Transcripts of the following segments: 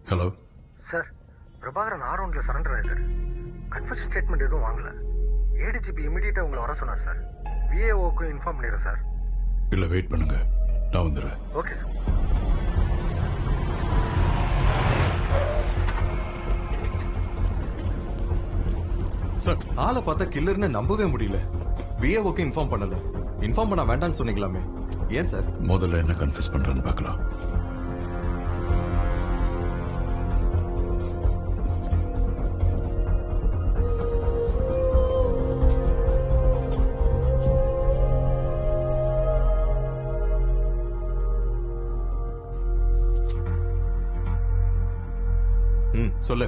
Hello sir, Prabhakaran ஆரவுண்டில் surrender ஆயிருக்காரு. Confess statement எதுவும் வாங்கல. ஏடிஜிபி இமீடியட்டாக உங்களை வர சொன்னார் சார். விஏஓக்கு இன்ஃபார்ம் பண்ணிடுறேன் சார். இல்லை வெயிட் பண்ணுங்க, நான் வந்துடுறேன். Okay sir. சார், ஆளை பார்த்தா கில்லர்னு நம்பவே முடியல. விஏஓக்கு இன்ஃபார்ம் பண்ணல. இன்ஃபார்ம் பண்ண வேண்டாம்னு சொன்னீங்களாமே, ஏன் சார்? முதல்ல என்ன கன்ஃபர்ஸ் பண்றேன்னு பார்க்கலாம். சொல்லு.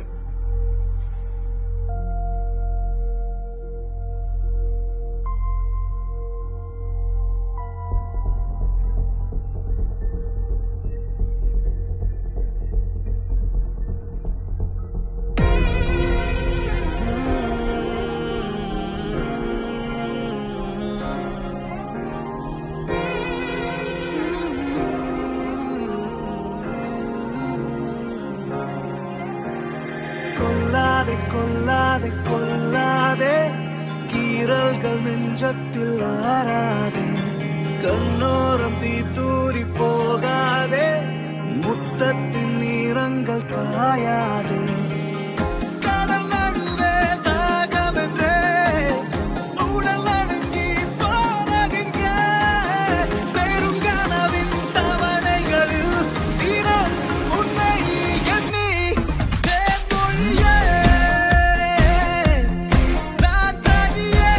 கொல்லாதே கொல்லாதே கொல்லாதே, கீறல்கள் நெஞ்சத்தில் ஆறாதே, கண்ணோரம் தீத்தூரி போகாதே, முத்தத்தின் நீரங்கள் காயாதே. கடல் நடுவே தாகமென்றே உடல் நடுங்கி போனதிங்க, பெரும் கனவின் தவணைகளில் தினம் உன்னை எண்ணி தேன்மொழியே நான் தனியே,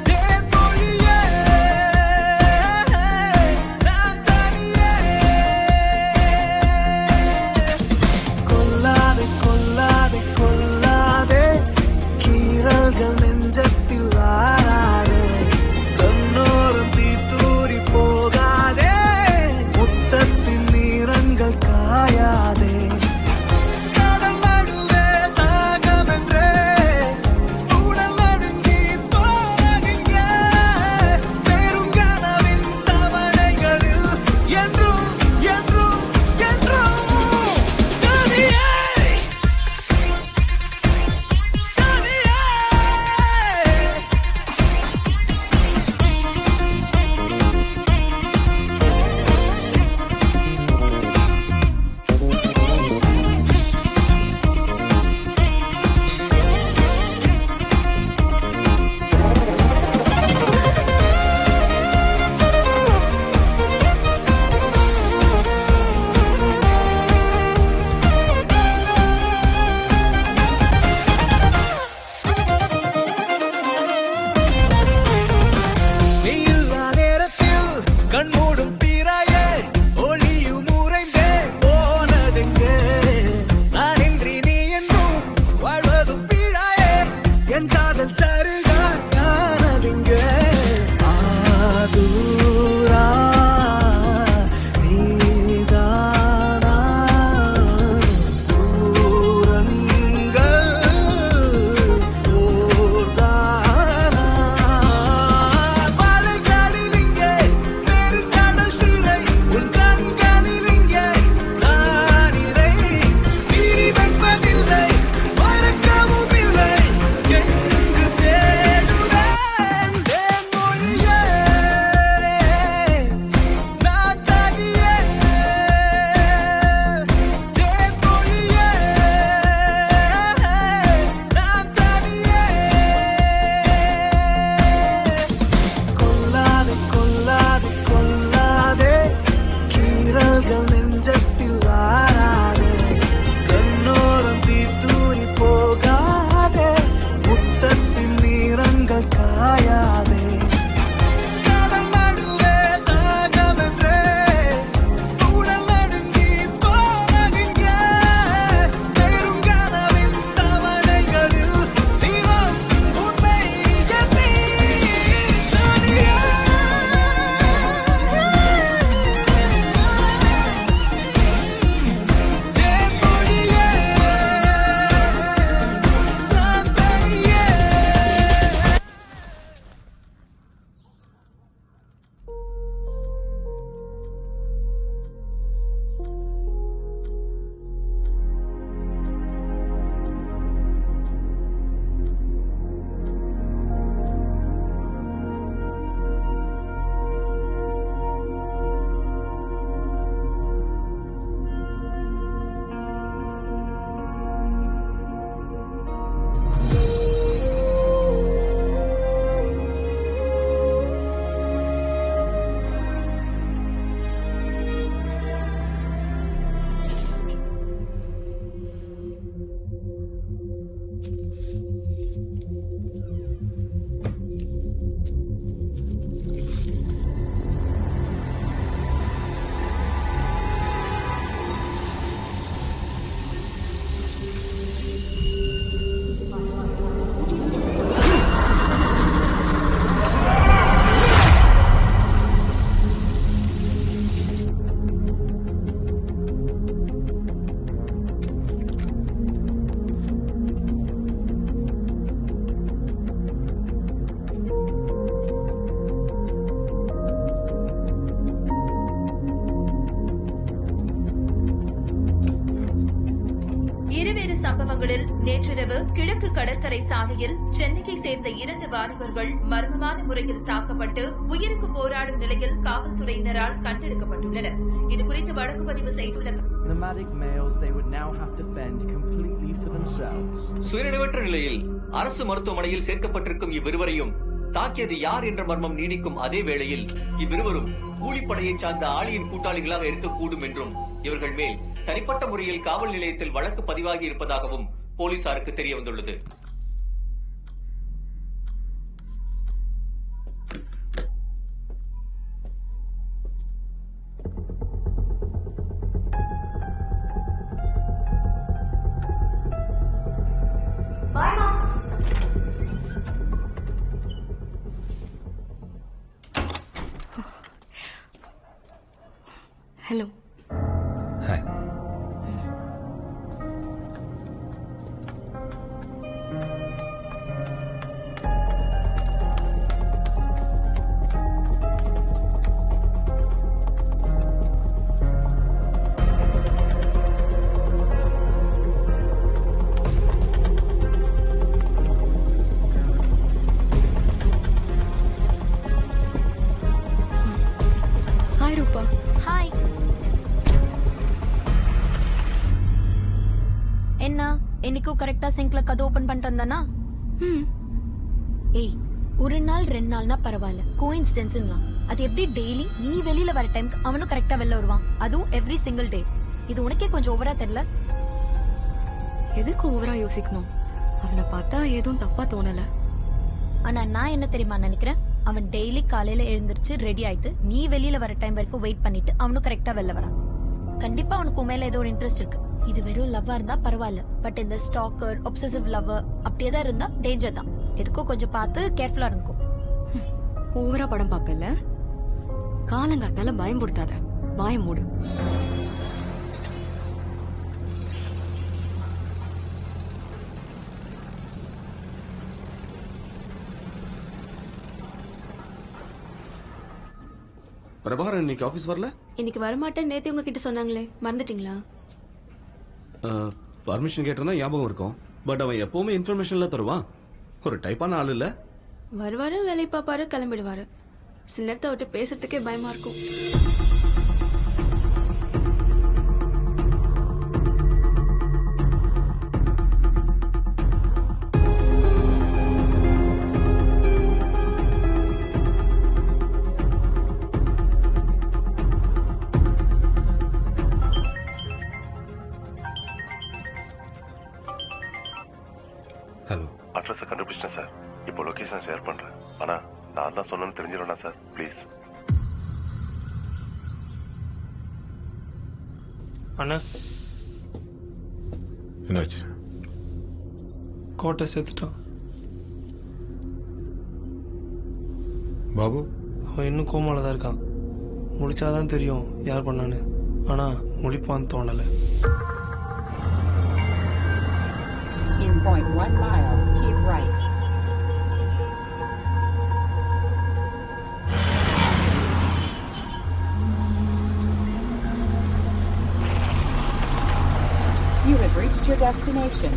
தேன்மொழியே நான் தனியே. கொல்லாதே கொல்லாதே கொல்லாதே, கீறல்கள் நெஞ்சத்தில் ஆறாதே, கண்ணோரம் தீத்தூரி போகாதே, முத்தத்தின் நீரங்கள் காயாதே. கடல் நடுவே தாகமென்றே உடல் நடுங்கி போனதிங்க, பெரும் கனவின் தவணைகளில் என்றும் என்றும் என்றும் தனியே தனியே. நீ இல்லா நேரத்தில் கண்மூடும் தீராயே, ஒளியும் உறைந்தே போனதெங்கே, நான் இன்றி நீ என்றும் வாழ்வதும் பீழாயே, என் காதல் சருகான் காணதிங்கே. ஆதூரா நீதானா, தூரங்கள் ஓர்தானா, மலைகளில் இங்கே பெருங்கடல் சிறை, உன் கண்களில் இங்கே நான் இறை, மீறி வைப்பதில்லை, மறக்கவும் இல்லை, எங்கு தேடி நேற்றிரவு கிழக்கு கடற்கரை சாலையில் சென்னையை சேர்ந்த 2 வாலிபர்கள் மர்மமான முறையில் தாக்கப்பட்டு உயிருக்கு போராடும் நிலையில் காவல்துறையினரால் கண்டெடுக்கப்பட்டுள்ளனர். இதுகுறித்து வழக்கு பதிவு செய்துள்ள nomadic males they would now have to fend completely for themselves. சுயநினைவற்ற நிலையில் அரசு மருத்துவமனையில் சேர்க்கப்பட்டிருக்கும் இவ்விருவரையும் தாக்கியது யார் என்ற மர்மம் நீடிக்கும் அதே வேளையில் இவ்விருவரும் கூலிப்படையைச் சார்ந்த ஆளியின் கூட்டாளிகளாக இருக்கக்கூடும் என்றும் இவர்கள் மேல் தனிப்பட்ட முறையில் காவல் நிலையத்தில் வழக்கு பதிவாகி இருப்பதாகவும் போலீசாருக்கு தெரிய வந்துள்ளது. Hello. Hi. Hi, Rupa. Hi. என்ன என்னைக்கும் கரெக்டா சிங்க்ல கதை ஓபன் பண்ணிட்டு வந்தானா? ஏய், ஒரு நாள் 2 நாள்னா பரவாயில்ல, கோஇன்சிடென்ஸ்ங்களா? அது எப்படி டெய்லி நீ வெளியில வர டைம்க்கு அவனும் கரெக்டா வெளில வருவான், அதுவும் எவ்ரி சிங்கிள் டே? இது உனக்கே கொஞ்சம் ஓவரா தெரியல? எதுக்கு ஓவரா யோசிக்கணும்? அவனை பார்த்தா எதுவும் தப்பா தோணல. ஆனா நான் என்ன தெரியுமா நினைக்கிறேன், அவன் டெய்லி காலையில எழுந்திருச்சு ரெடி ஆயிட்டு நீ வெளியில வர டைம் வரைக்கும் வெயிட் பண்ணிட்டு அவனும் கரெக்டா வெளில வரான். கண்டிப்பா அவனுக்கு மேல ஏதோ ஒரு இன்ட்ரெஸ்ட் இருக்கு. இது வெறும் லவ்வா இருந்தா பரவாயில்ல, பட் இந்த ஸ்டாக்கர், obsessive லவ்வர் அப்படியேதான் இருந்தா டேஞ்சர் தான். எதுக்கும் கொஞ்சம் பார்த்து கேர்ஃபுல்லா இருக்கும். ஓவரா படம் பாப்பல, காலங்காத்தால பயம்படுத்தாத, வாய மூடு. பிரபாகரன் இன்னைக்கு ஆபீஸ் வரல? இன்னைக்கு வரமாட்டேன் நேத்து உங்ககிட்ட சொன்னாங்களே, மறந்துட்டீங்களா? பர்மிஷன் கேட்டிருந்தா ஞாபகம் இருக்கும், பட் அவன் எப்பவுமே இன்ஃபர்மேஷன்ல தருவான். ஒரு டைப்பான ஆள் இல்ல. வருவாரு, வேலை பாப்பாரு, கிளம்பிடுவாரு. சில நேரத்தை விட்டு பேசுறதுக்கே பயமா இருக்கும். ஹலோ. அட்ரஸை கண்டுபிடிச்சிட்டேன் சார். இப்போ லொகேஷன் ஷேர் பண்றேன். ஆனா நான் தான் சொன்னேன்னு தெரிஞ்சிடணும் சார், ப்ளீஸ். அண்ணா என்னாச்சு? கோட்டை சேர்த்துட்டான். பாபு அவன் இன்னும் கோமால தான் இருக்கான். முடிச்சாதான் தெரியும் யார் பண்ணான்னு. ஆனா முடிப்பான்னு தோணலை. In 0.1 mile, keep right. You have reached your destination.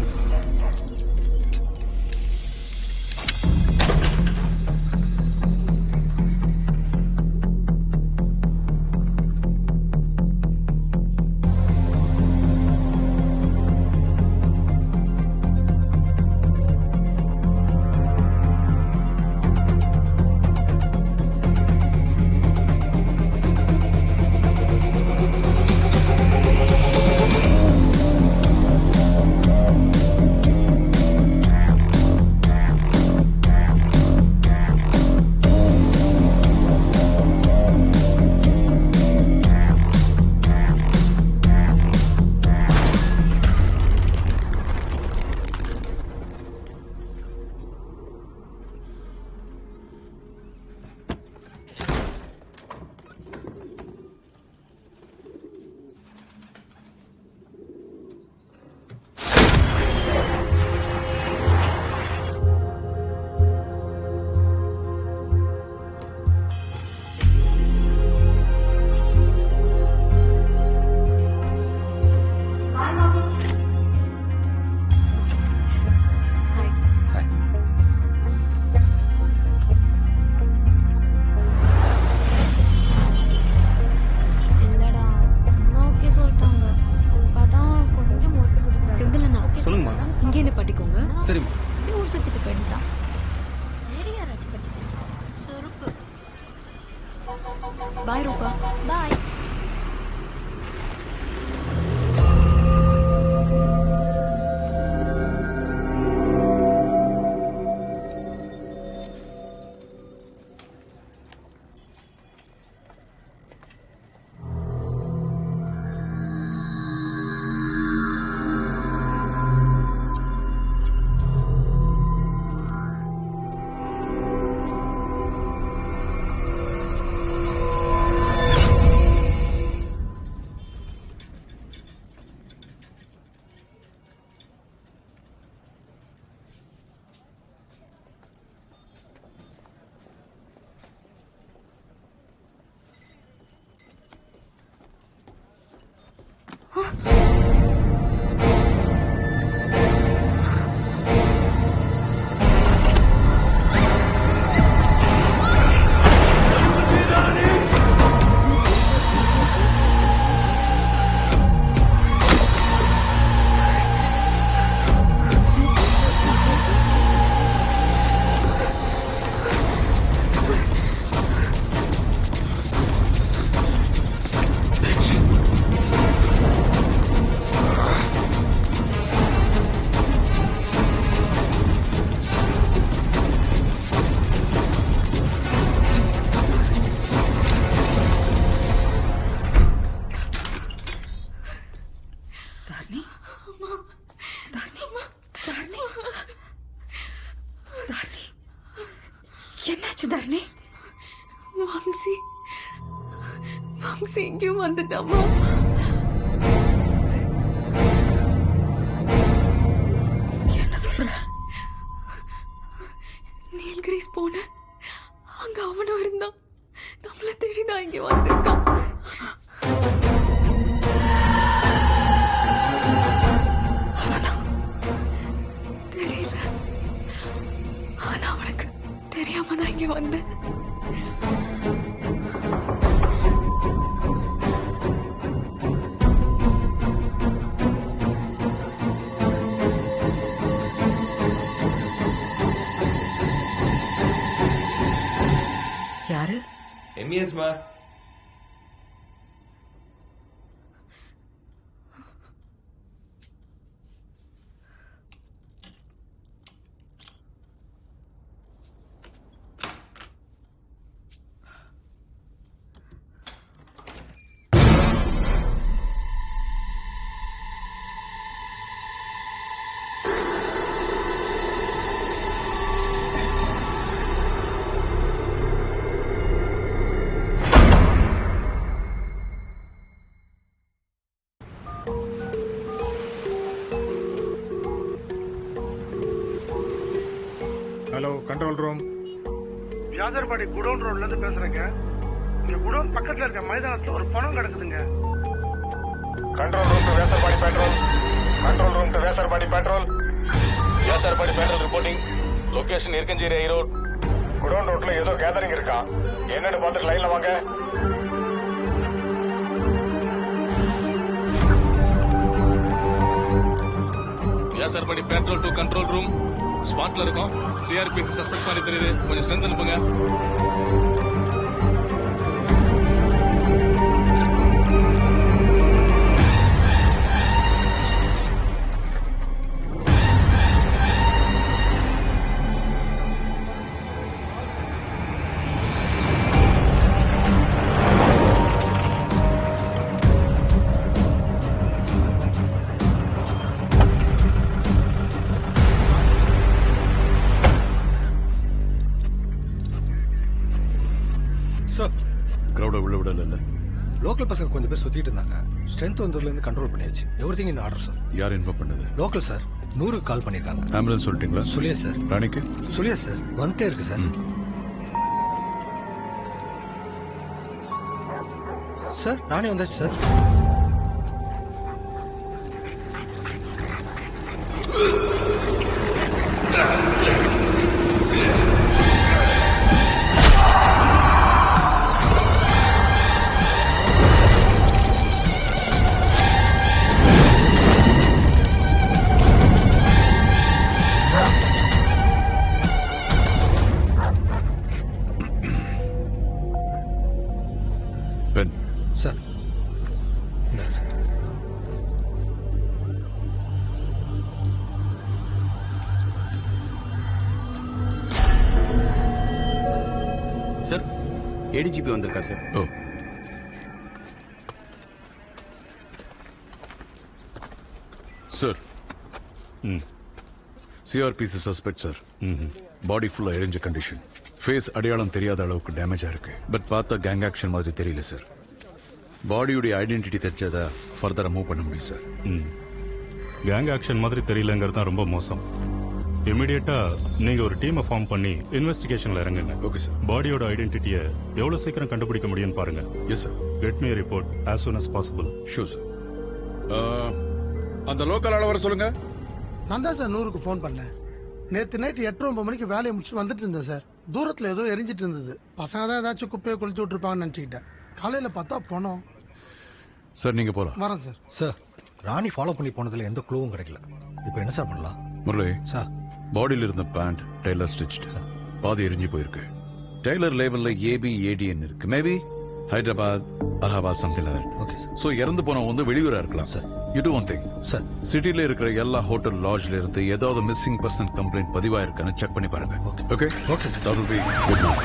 பாய் ரூபா. பாய். என்னாச்சு தர்ணி? வம்சி எங்கேயும் வந்துட்டாமா? என்ன சொல்ற? நீல்கிரிஸ் போன அங்க அவனும் இருந்தான். நம்மள தேடிதான் இங்க வந்திருக்கான். தெரியல, ஆனா அவனுக்கு தெரியாம தான் இங்க வந்தேன். யாரு? எம்இஎஸ்மா. Hello, control room. Vyasarpadi godown ரோட்ல இருந்து பேசுறேங்க. இங்க குடோன் பக்கத்துல இருக்க மைதானத்துல ஒரு பணம் கிடக்குதுங்க. Control room to Vyasarpadi patrol. Control room to Vyasarpadi patrol. Vyasarpadi patrol reporting. Location Irukkancheri high road. Godown ரோட்ல ஏதோ கேதரிங் இருக்கா, என்னன்னு பார்த்துட்டு லைன்ல வாங்க. Vyasarpadi patrol to control room. ஸ்பாட்ல இருக்கும். சிஆர்பிசி சஸ்பெக்ட் மாதிரி தெரியுது, கொஞ்சம் ஸ்ட்ரென்த் அனுப்புங்க. கிரௌட உள்ள விடல. லோக்கல் பசங்க கொஞ்சம் பேர் சுத்திட்டு இருந்தாங்க. ஸ்ட்ரென்த் வந்ததுல இருந்து கண்ட்ரோல் பண்ணியாச்சு. Everything in order sir. யார் இன்ஃபார்ம் பண்ணது? Local sir. 100 கால் பண்ணிருக்காங்க. ஆம்புலன்ஸ் சொல்லிட்டீங்களா? சொல்லியா சார். ராணிக்கு சொல்லியா சார். வந்துட்டே இருக்கு சார். சார் ராணி வந்தாச்சு சார். சார் ஏடிஜிபி வந்திருக்கார் sir. Oh sir. CRPC suspect sir. Body ஃபுல்லா எரிஞ்ச கண்டிஷன். ஃபேஸ் அடையாளம் தெரியாத அளவுக்கு டேமேஜா இருக்கு. பட் பார்த்தா கேங் ஆக்ஷன் மாதிரி தெரியல சார். பாடியுடைய ஐடென்டிட்டி தெரிஞ்சதா ஃபர்தரா மூவ் பண்ண முடியும் சார். கேங் ஆக்ஷன் மாதிரி தெரியலங்கிறது தான் ரொம்ப மோசம். இமிடியேட்டா நீங்க ஒரு டீமை ஃபார்ம் பண்ணி இன்வெஸ்டிகேஷன்ல இறங்குங்க. Okay sir. பாடியோட ஐடென்டிட்டியை எவ்வளவு சீக்கிரம் கண்டுபிடிக்க முடியும்னு பாருங்க. Yes sir. Get me report as soon as possible. Sure sir. அந்த லோக்கல் ஆள வர சொல்லுங்க. நான் தான் சார் 100க்கு ஃபோன் பண்ணேன். நேற்று நைட் 8-9 மணிக்கு வேலையை முடிச்சுட்டு வந்துட்டு இருந்தேன் சார். தூரத்தில் ஏதோ எரிஞ்சிட்டு இருந்தது. பசங்க தான் ஏதாச்சும் குப்பையை கொளுத்தி விட்டுருப்பாங்கன்னு நினச்சிக்கிட்டேன். காலையில் பார்த்தா போனோம். சார் நீங்க போலாம். வரேன் சார். சார் ராணி ஃபாலோ பண்ணி போனதுல எந்த க்ளூவும் கிடைக்கல. இப்போ என்ன சார் பண்ணலாம்? முரளி சார், பாடியில் இருந்த பேண்ட் டெய்லர் ஸ்டிச்டு. பாதி எரிஞ்சு போயிருக்கு. டெய்லர் லேபிள்ல ABADN இருக்கு. Maybe Hyderabad, Allahabad something like that. Okay sir. So இறந்து போன வந்து வெளியூரா இருக்கலாம் sir. You to one thing sir. சிட்டில இருக்கிற எல்லா ஹோட்டல் லாட்ஜ்ல இருந்து ஏதாவது மிஸ்ஸிங் பர்சன் கம்ப்ளைண்ட் பதிவாயிருக்கான்னு செக் பண்ணி பாருங்க. Okay okay sir. that will be good night.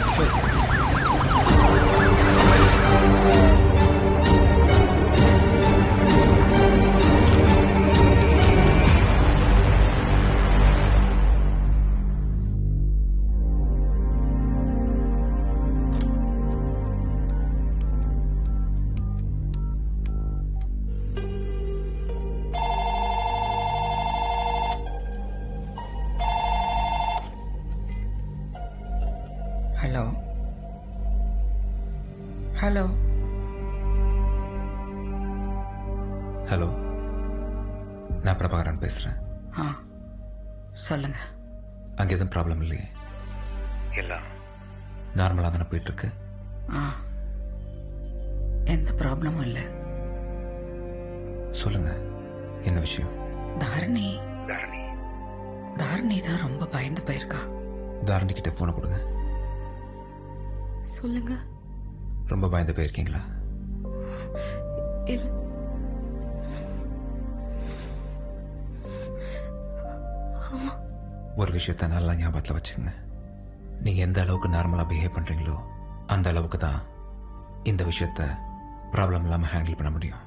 Hello hello hello, நான் பிரபாகரன் பேசுறேன். ஆ சொல்லுங்க. அங்கே எதுவும் ப்ராப்ளம் இல்லையே? இல்ல. நார்மலாக தானே போயிட்டு இருக்கு? ஆ எந்த ப்ராப்ளமும் இல்லை. சொல்லுங்க, என்ன விஷயம்? தாரணி தாரணி தான் ரொம்ப பயந்து போயிருக்கா. தாரணி கிட்ட போனை கொடுங்க. சொல்லுங்க. ரொம்ப பயந்து போயிருக்கீங்களா? இல்ல. ஆமா. ஒரு விஷயத்த நல்லா ஞாபகத்தில் வச்சுக்கோங்க. நீங்க எந்த அளவுக்கு நார்மலா பிஹேவ் பண்றீங்களோ அந்த அளவுக்கு தான் இந்த விஷயத்த ப்ராப்ளம் இல்லாம ஹேண்டில் பண்ண முடியும்.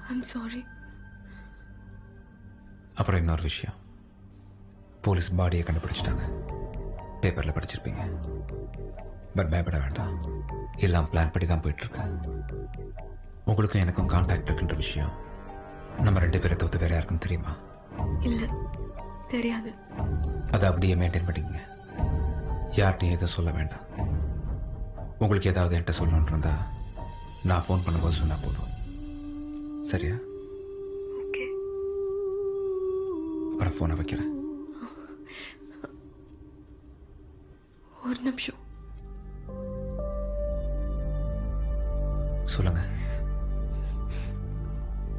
I'm sorry. அப்புறம் இன்னொரு விஷயம், போலீஸ் பாடியை கண்டுபிடிச்சிட்டாங்க. பேப்பர்ல படிச்சிருப்பீங்க. பட் பயப்பட வேண்டாம், எல்லாம் பிளான் படி தான் போயிட்டு இருக்கு. உங்களுக்கும் எனக்கும் கான்டாக்ட் இருக்குன்ற விஷயம் நம்ம 2 பேரை தவிர்த்து வேற யாருக்கும் தெரியுமா? இல்ல, தெரியாது. அதை அப்படியே மெயின்டைன் பண்ணிக்கங்க. யார்கிட்டையும் எதுவும் சொல்ல வேண்டாம். உங்களுக்கு ஏதாவது என்கிட்ட சொல்லணும்னு இருந்தா நான் ஃபோன் பண்ணும்போது சொன்னா போதும். சரியா? அப்புறம் ஃபோனை வைக்கிறேன். ஒரு நிமிஷம். சொல்லுங்க.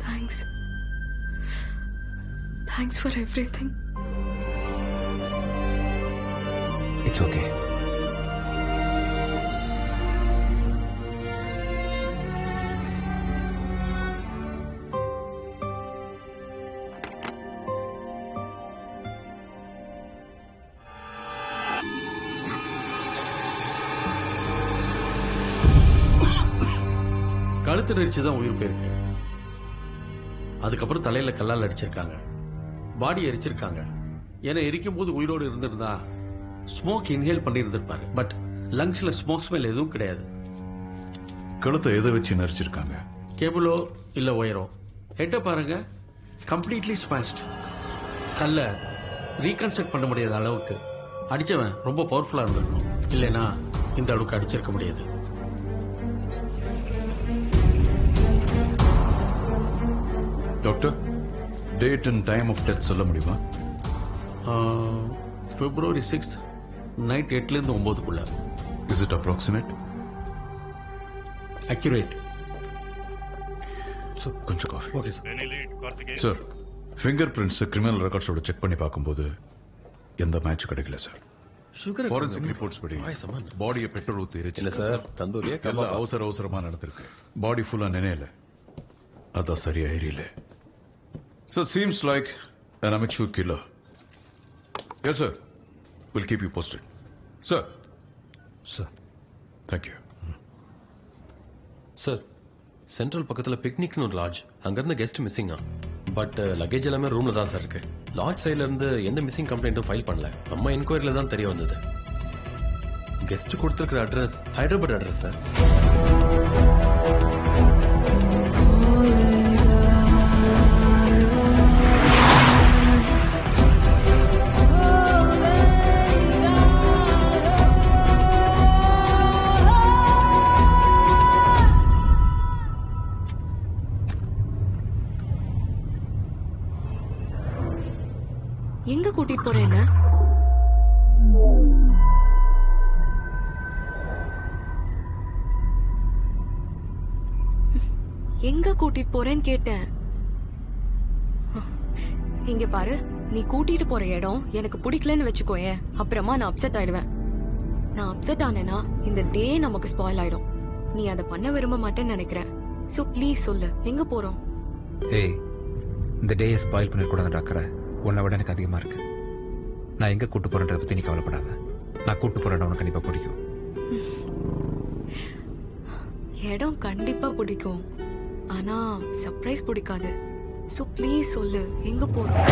Thanks. Thanks for everything. It's okay. கழுத்து நெரிச்சு தான் உயிர் போயிருக்கு. அதுக்கப்புறம் தலையில கல்லால் அடிச்சிருக்காங்க. பாடி எரிச்சிருக்காங்க. ஏன்னா எரிக்கும் போது உயிரோடு இருந்திருந்தா ஸ்மோக் இன்ஹேல் பண்ணி இருந்திருப்பாரு. பட் லங்ஸ்ல ஸ்மோக் ஸ்மெல் எதுவும் கிடையாது. கழுத்தை எதை வச்சு நரிச்சிருக்காங்க? கேபிளோ இல்ல ஒயரோ. ஹெட்ட பாருங்க, கம்ப்ளீட்லி ஸ்மாஷ்ட். ஸ்கல்ல ரீகன்ஸ்ட்ரக்ட் பண்ண முடியாத அளவுக்கு அடிச்சவன் ரொம்ப பவர்ஃபுல்லா இருந்திருக்கும். இல்லைன்னா இந்த அளவுக்கு அடிச்சிருக்க முடியாது. Doctor, date and time of death சொல்ல முடியுமா? February 6th நைட் 8லேருந்து 9க்குள்ள. Is it approximate? அக்யூரேட். கொஞ்சம் coffee. Okay sir. Fingerprints criminal ரெக்கார்ட்ஸோட செக் பண்ணி பார்க்கும்போது எந்த மேட்ச் கிடைக்கல சார். ஃபாரன்சிக் ரிப்போர்ட்ஸ் படி பாடியை பெட்ரோல் ஊத்தி எரிச்சல சார். தந்தூரியா எல்லாம் அவசரமா நடந்திருக்கு. பாடி ஃபுல்லா நினையல, அதான் சரியா எரியல. So seems like an amateur killer. Yes, sir. We'll keep you posted. Sir, sir thank you. Sir central பக்கத்தில் பிக்னிக்னு ஒரு லாட்ஜ், அங்கேருந்து கெஸ்ட் மிஸ்ஸிங்கா. பட் லக்கேஜ் எல்லாமே ரூமில் தான் சார் இருக்கு. லாட்ஜ் சைட்ல இருந்து எந்த மிஸ்ஸிங் கம்ப்ளைண்ட்டும் ஃபைல் பண்ணல. நம்ம என்கொயரியில் தான் தெரிய வந்தது. கெஸ்ட் கொடுத்துருக்கிற அட்ரஸ் ஹைதராபாத் அட்ரஸ் சார். எங்க கூட்டிட்டு போறேன்னு? எங்க கூட்டிட்டு போறேன்னு கேட்டேன். இங்க பாரு, நீ கூட்டிட்டு போற இடம் எனக்கு பிடிக்கலன்னு வச்சுக்கோயேன், அப்புறமா நான் அப்செட் ஆயிடுவேன். நான் அப்செட் ஆனேன்னா இந்த டே நமக்கு ஸ்பாயில் ஆயிடும். நீ அதை பண்ண விரும்ப மாட்டேன்னு நினைக்கிறேன். சோ ப்ளீஸ் சொல்லு, எங்க போறோம்? ஏய், இந்த டேயை ஸ்பாயில் பண்ணிடக்கூடாதுன்ற அக்கறை உன்னை விட எனக்கு அதிகமாக இருக்கு. நான் எங்கே கூட்டு போகிறேன்றதை பற்றி நீ கவலைப்படாத. நான் கூட்டு போகிற இடம் உனக்கு கண்டிப்பாக பிடிக்கும். இடம் கண்டிப்பா பிடிக்கும், ஆனா சர்ப்ரைஸ் பிடிக்காது. சோ ப்ளீஸ் சொல்லு, எங்க போறோம்?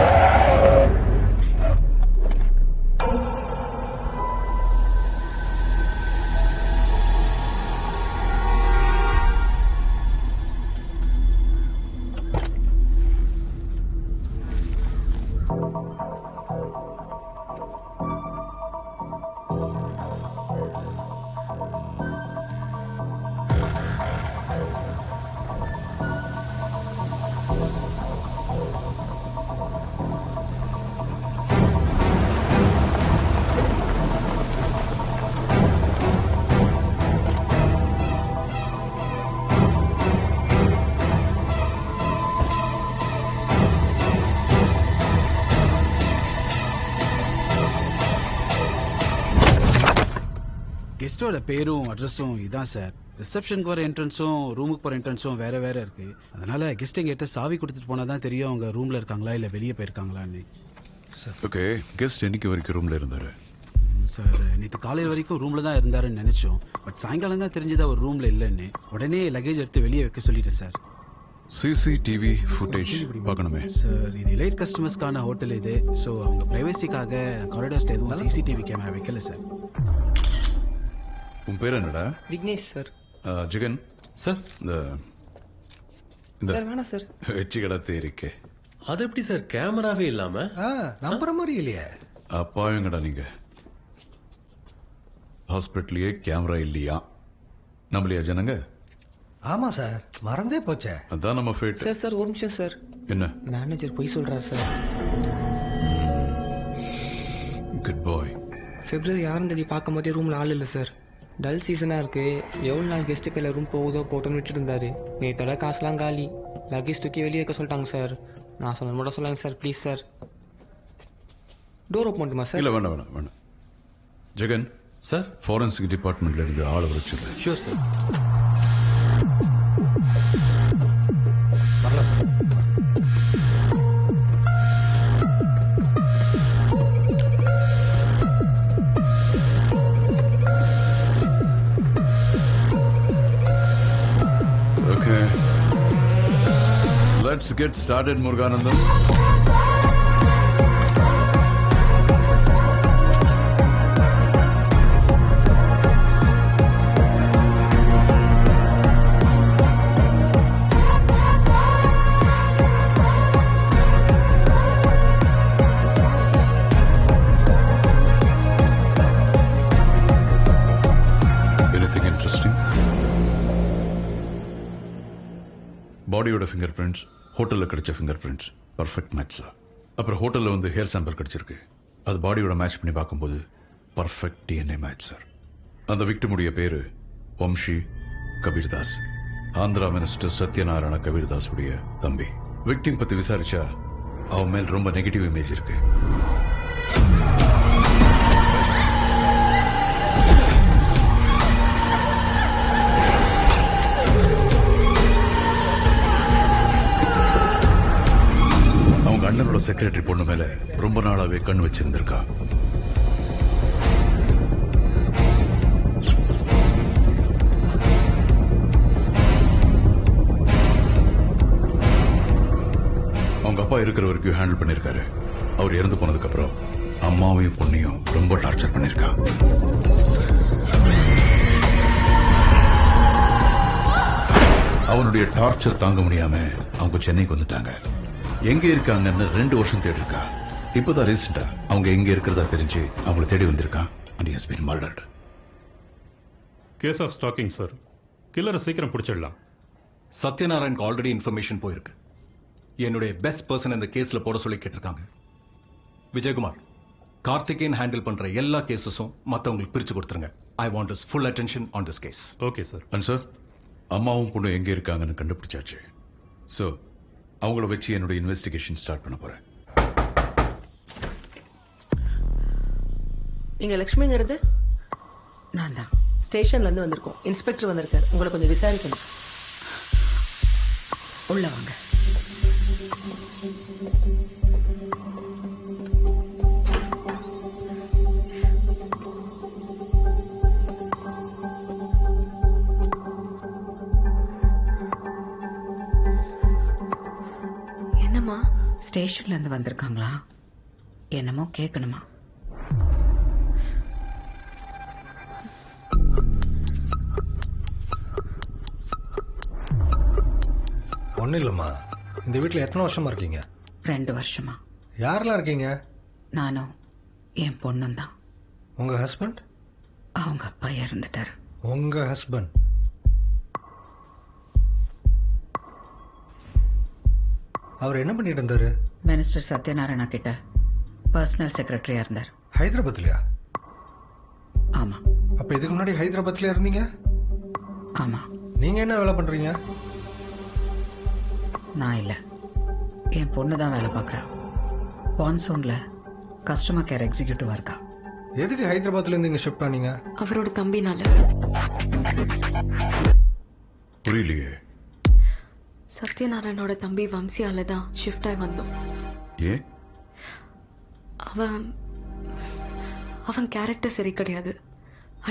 கெஸ்டோட பேரும் அட்ரஸும் இதான் சார். ரிசப்ஷனுக்கு வர என்ட்ரன்ஸும் ரூமுக்கு போற என்ட்ரன்ஸும் வேற வேற இருக்கு. அதனால கெஸ்ட் எங்கிட்ட சாவி கொடுத்துட்டு போனா தான் தெரியும் அவங்க ரூம்ல இருக்காங்களா இல்ல வெளியே போயிருக்காங்களான்னு. ஓகே, கெஸ்ட் என்னைக்கு வரைக்கும் ரூம்ல இருந்தாரு? சார் நேற்று காலையில் வரைக்கும் ரூம்ல தான் இருந்தாருன்னு நினைச்சோம். பட் சாயங்காலம் தான் தெரிஞ்சது அவர் ரூம்ல இல்லைன்னு. உடனே லக்கேஜ் எடுத்து வெளியே வைக்க சொல்லிட்டேன் சார். சிசிடிவி ஃபுட்டேஜ் பார்க்கணுமே சார். இது எலைட் கஸ்டமர்ஸ்க்கான ஹோட்டல் இது. ஸோ அவங்க பிரைவசிக்காக காரிடார்ஸ்ல எதுவும் சிசிடிவி கேமரா வைக்கல சார். உன் பேர் என்னடா? விக்னேஷ் சார். ஜெகன் சார். இந்த சார் வேணாம் சார். வச்சு கடத்தே இருக்கே. அது எப்படி சார் கேமராவே இல்லாம? நம்புற மாதிரி இல்லையா? அப்பாவங்கடா நீங்க. ஹாஸ்பிட்டலையே கேமரா இல்லையா? நம்மளையா ஜனங்க? ஆமா சார், மறந்தே போச்சே. அதான் நம்ம ஃபேட். சார் சார் ஒரு நிமிஷம் சார். என்ன? மேனேஜர் போய் சொல்றாரு சார். குட் பாய். பிப்ரவரி 6ஆம் தேதி பார்க்கும் போதே ரூம்ல ஆள் இல்லை சார். டல் சீசனா இருக்கு. எவ்வளவு நாள் கெஸ்ட் கையில ரூம் போகுதோ போட்டோன்னு விட்டுட்டு இருந்தாரு. நேத்தோட காசுலாம் காலி. லக்கேஜ் தூக்கி வெளியே வைக்க சொல்லிட்டாங்க சார். நான் சொன்ன மட்டும் சொல்லாங்க sir, please sir. Door open பண்ணுமா சார்? இல்ல வேணாம் வேணாம் வேணாம். ஜெகன் சார், ஃபாரன்சிக் டிபார்ட்மெண்ட்ல இருந்து ஆளை வச்சிருக்கேன். Sure sir. வரலாம் சார். Okay. Let's get started, Muruganandam. Anything interesting? பாடியோட ஃபிங்கர் பிரிண்ட்ஸ், ஹோட்டலில் கிடைச்ச fingerprints perfect match sir. அப்புறம் ஹோட்டலில் வந்து ஹேர் சாம்பிள் கிடைச்சிருக்கு. அது பாடியோட மேட்ச் பண்ணி பார்க்கும்போது பர்ஃபெக்ட் டிஎன்ஏ மேட்ச் சார். அந்த விக்டிமுடைய பேரு வம்ஷி கபீர்தாஸ். ஆந்திரா மினிஸ்டர் சத்யநாராயண கபீர்தாஸ் உடைய தம்பி. விக்டிம் பத்தி விசாரிச்சா அவன் மேல் ரொம்ப நெகட்டிவ் இமேஜ் இருக்கு. அண்ணனோட செக்ரட்டரி பொண்ணு மேல ரொம்ப நாளாவே கண் வச்சிருந்திருக்கா. இருக்கிற வரைக்கும் ஹேண்டில் பண்ணிருக்காரு. அவர் இறந்து போனதுக்கு அப்புறம் அம்மாவையும் பொண்ணையும் ரொம்ப டார்ச்சர் பண்ணிருக்கா. அவனுடைய டார்ச்சர் தாங்க முடியாம அவங்க சென்னைக்கு வந்துட்டாங்க. எங்க இருக்காங்கன்னு 2 வருஷம் தேடி இருக்கா. இப்பதான் ரீசெண்டா அவங்க எங்க இருக்கிறதா தெரிஞ்சு அவங்களை தேடி வந்திருக்கான். and he has been murdered. Case of stalking sir. கில்லரை சீக்கிரம் பிடிச்சிடலாம். சத்யநாராயணுக்கு ஆல்ரெடி இன்ஃபர்மேஷன் போயிருக்கு. என்னுடைய பெஸ்ட் பர்சன் இந்த கேஸ்ல போட சொல்லி கேட்டிருக்காங்க. விஜயகுமார், கார்த்திகேயன் ஹேண்டில் பண்ற எல்லா கேசஸும் மத்தவங்களுக்கு பிரிச்சு கொடுத்துருங்க. I want his full attention on this case. Okay sir. And sir, அம்மாவும் பொண்ணு எங்க இருக்காங்கன்னு கண்டுபிடிச்சாச்சு. சோ அவங்கள வச்சு என்னோட இன்வெஸ்டிகேஷன் ஸ்டார்ட் பண்ண போறேன். இங்க லட்சுமிங்கிறது நான் தான். ஸ்டேஷன்ல இருந்து வந்திருக்கோம். இன்ஸ்பெக்டர் வந்திருக்காரு. உங்களை கொஞ்சம் விசாரிக்கணும். உள்ள வாங்க. என்னம்மா? ஸ்டேஷன்ல இருந்து வந்திருக்காங்களா? என்னமோ கேட்கணுமா? ஒன்றும் இல்லைம்மா. இந்த வீட்டில் எத்தனை வருஷமா இருக்கீங்க? 2 வருஷமா. யாரெல்லாம் இருக்கீங்க? நானும் என் பொண்ணும் தான். உங்க ஹஸ்பண்ட்? அவங்க அப்பா இறந்துட்டாரு. உங்க ஹஸ்பண்ட்? அவர் என்ன பண்ணிட்டு இருந்தாரு? மினிஸ்டர் சத்யநாராயணா கிட்ட பர்சனல் செக்ரட்டரியா இருந்தார். ஹைதராபாத்லயா? ஆமா. அப்ப இதுக்கு முன்னாடி ஹைதராபாத்ல இருந்தீங்க? ஆமா. நீங்க என்ன வேலை பண்றீங்க? நான் இல்ல, என் பொண்ணு தான் வேலை பார்க்கறா. பான்சோன்ல கஸ்டமர் கேர் எக்ஸிக்யூட்டிவா இருக்கா. எதுக்கு ஹைதராபாத்ல இருந்து இங்க ஷிஃப்ட் ஆனீங்க? அவரோட தம்பினால. புரியலையே. சத்யநாராயணோட தம்பி வம்சியால தான் ஷிஃப்ட் ஆகி வந்தோம். ஏ? அவன் கேரக்டர் சரி கிடையாது.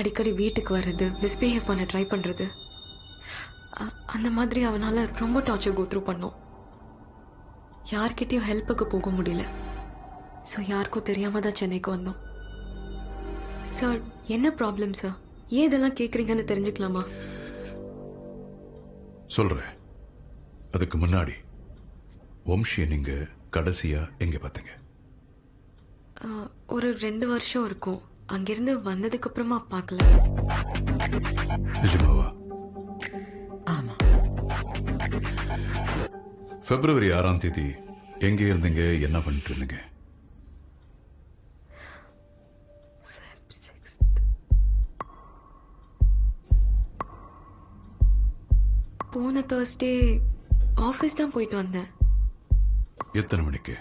அடிக்கடி வீட்டுக்கு வர்றது, மிஸ்பிஹேவ் பண்ண ட்ரை பண்றது, அந்த மாதிரி அவனால ரொம்ப டார்ச்சர் கோ த்ரூ பண்ணோம். யார்கிட்டயும் ஹெல்ப்புக்கு போக முடியல. ஸோ யாருக்கும் தெரியாம தான் சென்னைக்கு வந்தோம். சார், என்ன ப்ராப்ளம் சார்? ஏன் இதெல்லாம் கேட்குறீங்கன்னு தெரிஞ்சுக்கலாமா? சொல்றேன். அதுக்கு முன்னாடி வம்சியை நீங்க கடைசியா எங்க பார்த்தீங்க? ஒரு 2 வருஷம் இருக்கும். அங்கிருந்து வந்ததுக்கு அப்புறமா பார்க்கல. நிஜமாவா? ஆமா. பிப்ரவரி 6ஆம் தேதி எங்க இருந்தீங்க? என்ன பண்ணிட்டு இருந்தீங்க? போன தேர்ஸ்டே ஆஃபீஸ் தான் போயிட்டு வந்தேன். எத்தனை மணிக்கு?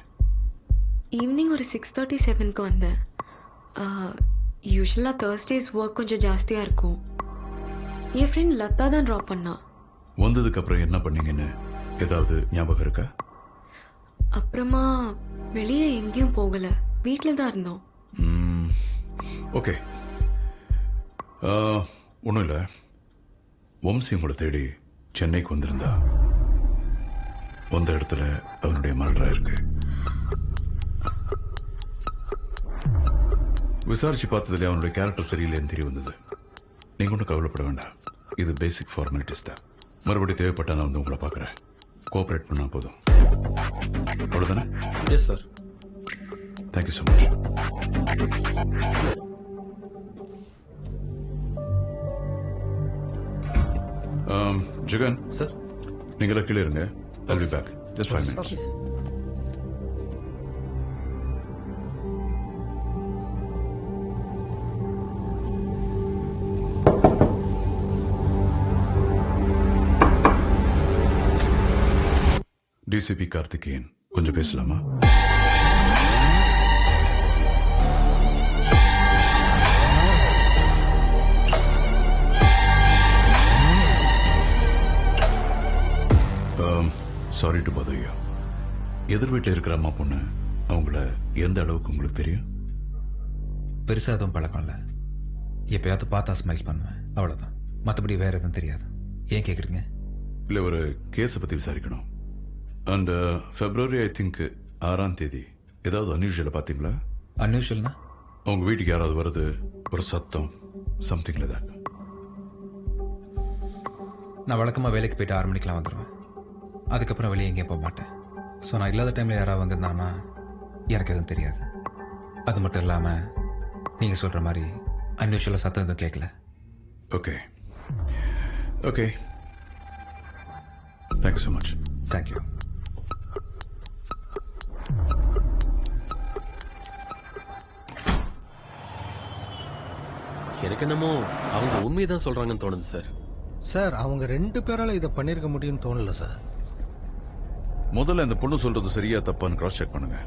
ஈவினிங் ஒரு 6:37க்கு வந்தேன். யூஸ்வலாக தேர்ஸ்டேஸ் ஒர்க் கொஞ்சம் ஜாஸ்தியாக இருக்கும். என் ஃப்ரெண்ட் லதா தான் ட்ராப் பண்ணா. வந்ததுக்கு அப்புறம் என்ன பண்ணீங்கன்னு ஏதாவது ஞாபகம் இருக்கா? அப்புறமா வெளியே எங்கேயும் போகல, வீட்டில் தான் இருந்தோம். ஓகே, ஒன்றும் இல்லை. வம்சி உங்களை தேடி சென்னைக்கு வந்திருந்தா. வந்த இடத்துல அவனுடைய மர்டரா இருக்கு. விசாரிச்சு பார்த்ததுல அவனுடைய கேரக்டர் சரியில்லைன்னு தெரிய வந்தது. நீங்க ஒன்றும் கவலைப்பட வேண்டாம். இது பேசிக் ஃபார்மாலிட்டிஸ் தான். மறுபடியும் தேவைப்பட்டா நான் வந்து உங்களை பார்க்குறேன். கோஆபரேட் பண்ணா போதும். அவ்வளோதானே? Yes sir. Thank you so much. Jagan sir, நீங்களா கீழே இருங்க. I'll be back. Just 5 minutes. Okay, sir. DCP Karthikeyan, கொஞ்சம் பேசலாமா? Sorry to bother you. எதிர் வீட்டில் இருக்கிற அம்மா பொண்ணு, அவங்கள எந்த அளவுக்கு உங்களுக்கு தெரியும்? பெருசா எதுவும் பழக்கம் இல்லை. எப்பயாவது பார்த்தா ஸ்மைல் பண்ணுவேன், அவ்வளோதான். மற்றபடி வேற எதுவும் தெரியாது. ஏன் கேட்குறீங்க? இல்லை, ஒரு கேஸை பற்றி விசாரிக்கணும். அண்ட் ஃபெப்ரவரி ஐ திங்க் 6ஆம் தேதி ஏதாவது அன்யூஷுவலை பார்த்தீங்களா? அன்யூஷுவல்னா உங்க வீட்டுக்கு யாராவது வருது, ஒரு சத்தம், சம்திங் லைக் தட். நான் வழக்கமாக வேலைக்கு போயிட்டு 6 மணிக்கெலாம் வந்துடுவேன். அதுக்கப்புறம் வெளியே எங்கேயும் போக மாட்டேன். ஸோ நான் இல்லாத டைமில் யாராவது வந்திருந்தாங்கன்னா எனக்கு எதுவும் தெரியாது. அது மட்டும் இல்லாமல் நீங்கள் சொல்கிற மாதிரி அன்யூஷுவலாக சத்தம் எதுவும் கேட்கல. Okay okay, thank you so much. Thank you. எனக்கு என்னமோ அவங்க உண்மைதான் சொல்றாங்கன்னு தோணுது சார். சார் அவங்க 2 பேரால இதை பண்ணிருக்க முடியும்னு தோணல சார். முதல்ல இந்த பொண்ணு சொல்றது சரியா தப்பான்னு கிராஸ் செக் பண்ணுங்க.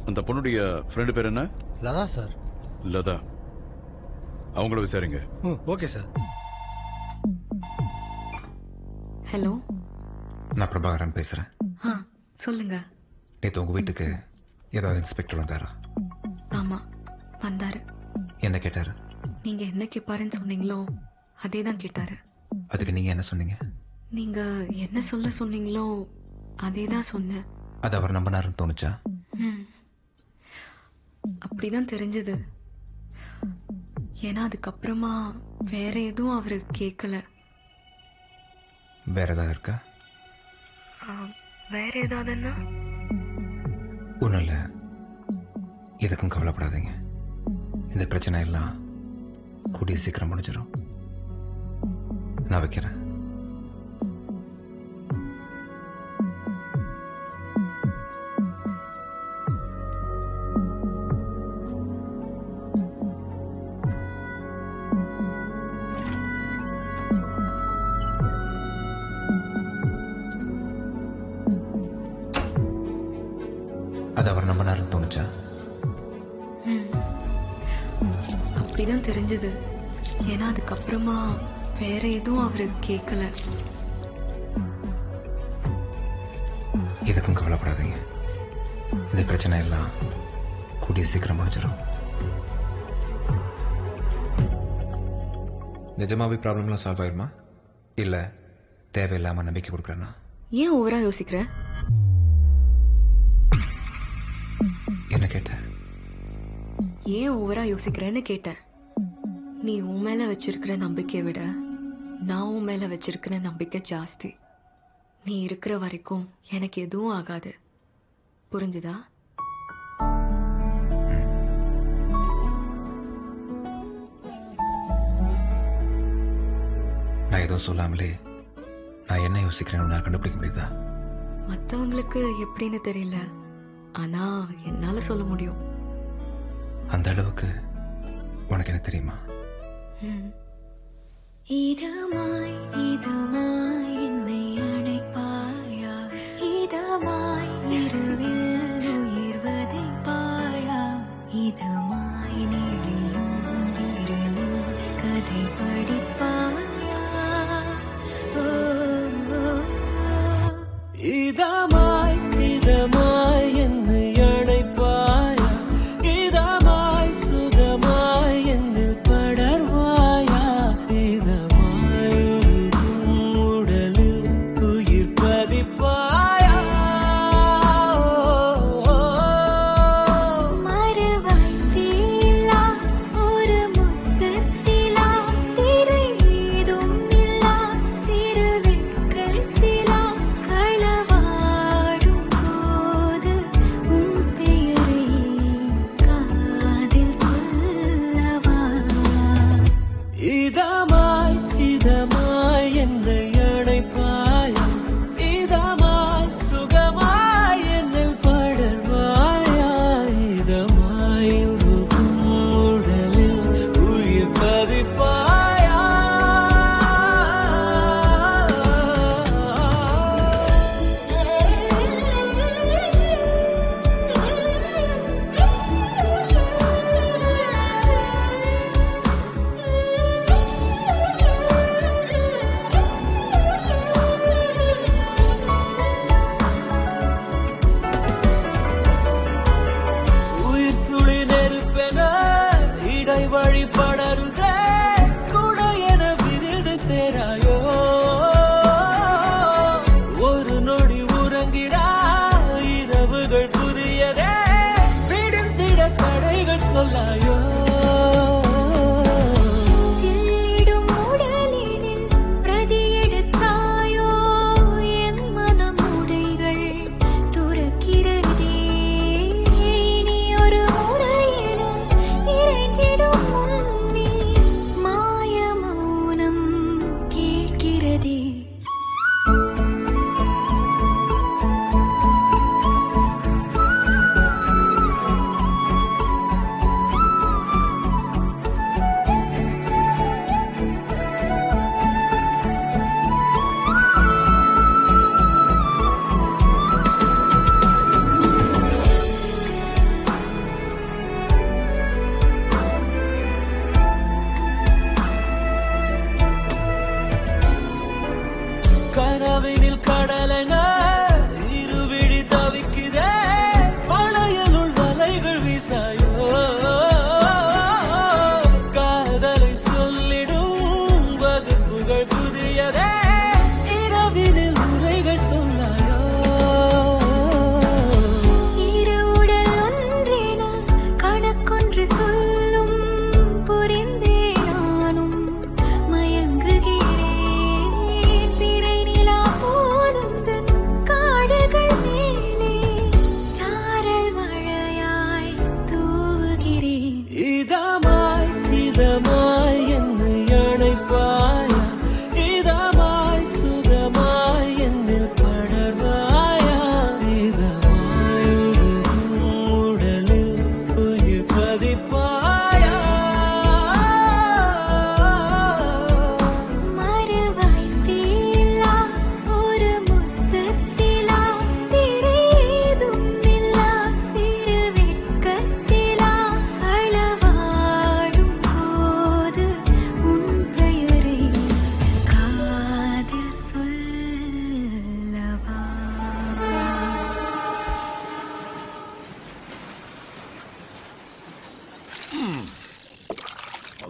அந்த பொண்ணுடைய ஃப்ரெண்டு பேர் என்ன? லதா சார். லதா, அவங்கள விசாரிங்க. Okay sir. ஹலோ, நான் பிரபாகரன் பேசுகிறேன். சொல்லுங்க. நேற்று உங்கள் வீட்டுக்கு ஏதாவது இன்ஸ்பெக்டர் வந்தாரா? ஆமா, வந்தாரு. என்ன கேட்டாரு? நீங்க என்ன கேட்பாருன்னு சொன்னீங்களோ அதே தான் கேட்டாரு. அதுக்கு நீங்கள் என்ன சொன்னீங்க? நீங்க என்ன சொல்ல சொன்னீங்களோ அதே தான் சொன்னேன். அது அவர் நம்பினாருன்னு தோணுச்சா? அப்படிதான் தெரிஞ்சது. ஏன்னா அதுக்கப்புறமா வேற எதுவும் அவரு கேட்கல. வேற ஏதாவது இருக்கா? வேற ஏதாவதுன்னா? ஒன்றும் இல்லை, எதுக்கும் கவலைப்படாதீங்க. இந்த பிரச்சனை எல்லாம் கூடிய சீக்கிரம் முடிஞ்சிடும். நான் வைக்கிறேன். அது அவர் நம்பினாருன்னு தோணுச்சா? அப்படிதான் தெரிஞ்சது. ஏன்னா அதுக்கப்புறமா வேற எதுவும் அவரு கேட்கல. எதுக்கும் கவலைப்படாதீங்க. இந்த பிரச்சனை எல்லாம் கூடிய சீக்கிரம் முடிஞ்சிடும். நிஜமாவே ப்ராப்ளம்லாம் சால்வ் ஆயிருமா, இல்லை தேவையில்லாம நம்பிக்கை கொடுக்குறேன்னா? ஏன் ஓவரா யோசிக்கிற? என்ன கேட்ட? ஏன் ஓவரா யோசிக்கிறேன்னு கேட்டேன். நீ உன் மேல வச்சிருக்கிற நம்பிக்கையை விட நான் உன் மேல வச்சிருக்கிற நம்பிக்கை ஜாஸ்தி. நீ இருக்கிற வரைக்கும் எனக்கு எதுவும் ஆகாது. புரிஞ்சுதா? நான் எதுவும் சொல்லாமலே நான் என்ன யோசிக்கிறேன்னு நான் கண்டுபிடிக்க முடியுதா? மற்றவங்களுக்கு எப்படின்னு தெரியல, ஆனா என்னால சொல்ல முடியும். அந்த அளவுக்கு உனக்கு என்ன தெரியுமா? இதமாய் இதமாய் என்னை அணைப்பாயா, இதமாய் இரவில் உயிர் வதைப்பாயா, இதமாய் நிழலும் விரலும் கதை படிப்பாயா. இதமாய் இதமாய் என்னை அணைப்பாயா, இதமாய் சுகமாய் என்னில் படர்வாயா, இதமாய் உடலில் உயிர் பதிப்பாயா. மறுவாழ்த்திலா ஒரு முத்தத்திலா, திரை ஏதும் இல்லா சிறு வெட்கத்திலா, களவாடும் போது உன் பெயரை காதில் சொல்லவா. இதமாய் இதமாய் என்னை அணைப்பாயா, இதமாய் சுகமாய் என்னில் படர்வாயா, இதமாய் உருகும் உடலில் உயிர் பதிப்பாயா. உயிர் துளி நெருப்பென இடை வழி படருதே, குடை என விரிந்து சேராயோ. ஒரு நொடி உறங்கிடா இரவுகள் புதிய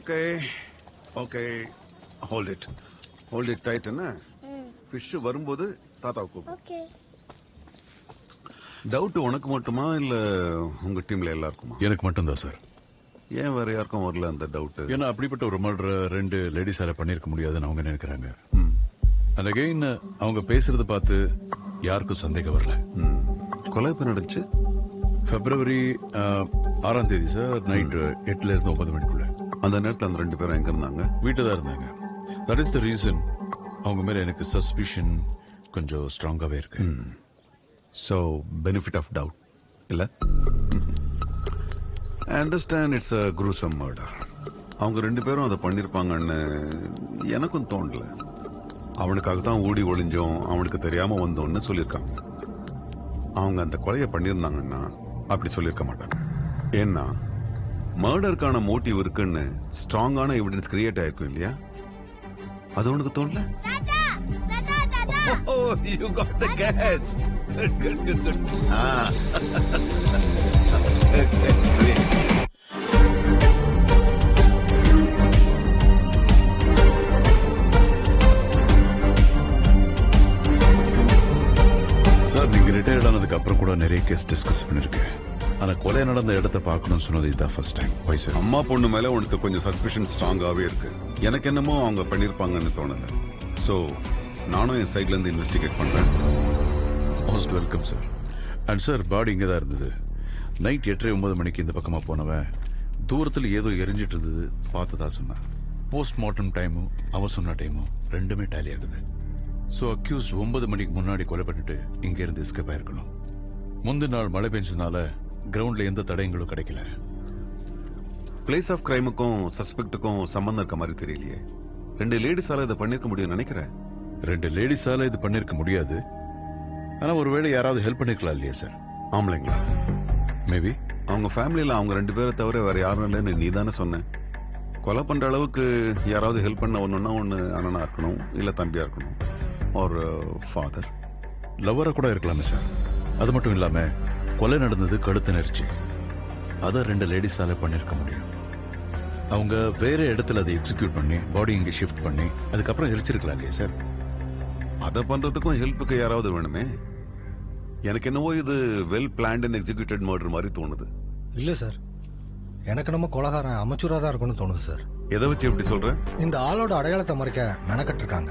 okay okay hold it tight. என்ன ஃபிஷ் வரும்போது தாத்தாவுக்கு ஓகே. டவுட் உனக்கு மட்டுமா இல்ல உங்க டீம்ல எல்லாருக்குமா? எனக்கு மட்டும்தான் சார். ஏன் வேற யாருக்கும் வரல அந்த டவுட்? ஏன்னா அப்படிப்பட்ட ஒரு மர்டர் 2 லேடிஸால பண்ணிருக்க முடியாதுன்னு அவங்க நினைக்கிறாங்க. அந்த அகைன் அவங்க பேசுறத பார்த்து யாருக்கும் சந்தேகம் வரல. கொலை எப்ப நடந்துச்சு? பிப்ரவரி 6ஆம் தேதி சார், நைட் 8ல இருந்து 9 மணிக்குள்ள. அந்த நேரத்தில் அந்த 2 பேரும் எங்க இருந்தாங்க? வீட்டில் தான் இருந்தாங்க. தட் இஸ் த ரீசன் அவங்க மேல எனக்கு சஸ்பிஷன் கொஞ்சம் ஸ்ட்ராங்காவே இருக்கு. ஸோ பெனிஃபிட் ஆஃப் டவுட் இல்ல? I understand it's a gruesome murder. அவங்க 2 பேரும் அதை பண்ணிருப்பாங்கன்னு எனக்கும் தோணல. அவனுக்காக தான் ஓடி ஒளிஞ்சோம், அவனுக்கு தெரியாம வந்தோம்னு சொல்லியிருக்காங்க. அவங்க அந்த கொலையை பண்ணியிருந்தாங்கன்னா அப்படி சொல்லியிருக்க மாட்டாங்க. ஏன்னா மர்டருக்கான மோட்டிவ் இருக்குன்னு ஸ்ட்ராங்கான எவிடன்ஸ் கிரியேட் ஆயிருக்கும் இல்லையா? அது உனக்கு தோணல? Oh, you got the catch. Good. Sir, நீங்க ரிட்டையர்ட் ஆனதுக்கு அப்புறம் கூட நிறைய கேஸ் டிஸ்கஸ் பண்ணிருக்கேன். ஆனா கொலை நடந்த இடத்தை பார்க்கணும்னு சொன்னது இதுதான் ஃபர்ஸ்ட் டைம். வயசு அம்மா பொண்ணு மேல உனக்கு கொஞ்சம் சஸ்பிஷன் ஸ்ட்ராங்காவே இருக்கு. எனக்கு என்னமோ அவங்க பண்ணிருப்பாங்கன்னு தோணல. சோ நானும் என் சைட்ல இருந்து இன்வெஸ்டிகேட் பண்றேன். Most welcome sir. And sir, body இங்கே தான் இருந்தது. நைட் 8:30-9 மணிக்கு இந்த பக்கமா போனவன் தூரத்தில் ஏதோ எரிஞ்சிட்டு இருந்தது பார்த்ததா சொன்னான். போஸ்ட்மார்ட்டம் டைமும் அவன் சொன்ன டைமும் ரெண்டுமே டேலி ஆகுது. ஸோ அக்யூஸ்ட் 9 மணிக்கு முன்னாடி கொலை பண்ணிட்டு இங்க இருந்து எஸ்கேப் ஆயிருக்கணும். முந்தின நாள் மழை பெஞ்சதுனால கிரவுண்ட்ல எந்த தடயங்களும் கிடைக்கல. பிளேஸ் ஆஃப் கிரைமுக்கும் சஸ்பெக்டுக்கும் சம்பந்தம் இருக்க மாதிரி தெரியலையே. 2 லேடிஸால இதை பண்ணிருக்க முடியும் நினைக்கிறேன். 2 லேடிஸால இது பண்ணிருக்க முடியாது. ஆனா ஒருவேளை யாராவது ஹெல்ப் பண்ணிருக்கலாம் இல்லையா சார்? ஆம்பளைங்களா? மேபி. அவங்க ஃபேமிலியில அவங்க 2 பேரை தவிர வேற யாரும் இல்லைன்னு நீ தானே சொன்ன. கொலை பண்ற அளவுக்கு யாராவது ஹெல்ப் பண்ண ஒண்ணுன்னா ஒன்னு அண்ணனா இருக்கணும், இல்ல தம்பியா இருக்கணும், ஒரு ஃபாதர். லவ்வரா கூட இருக்கலாமே சார். அது மட்டும் இல்லாம கொலை நடந்தது கழுத்து நெரிச்சு. அதை 2 லேடிஸால பண்ணிருக்க முடியும். அவங்க வேற இடத்துல அதை எக்ஸிக்யூட் பண்ணி பாடி இங்க ஷிஃப்ட் பண்ணி அதுக்கப்புறம் எரிச்சிருக்கலாம் இல்லையா சார்? அதை பண்றதுக்கும் ஹெல்ப்புக்கு யாராவது வேணுமே. எனக்கு என்னவோ இது well planned and executed murder மாதிரி தோணுது. இல்ல சார், எனக்கு நம்ம கொலகாரன் அமைச்சரா தான் இருக்கும்னு தோணுது சார். எதை வச்சு எப்படி சொல்ற? இந்த ஆளோட அடையாளத்தை மறைக்க மெனக்கட்டு இருக்காங்க.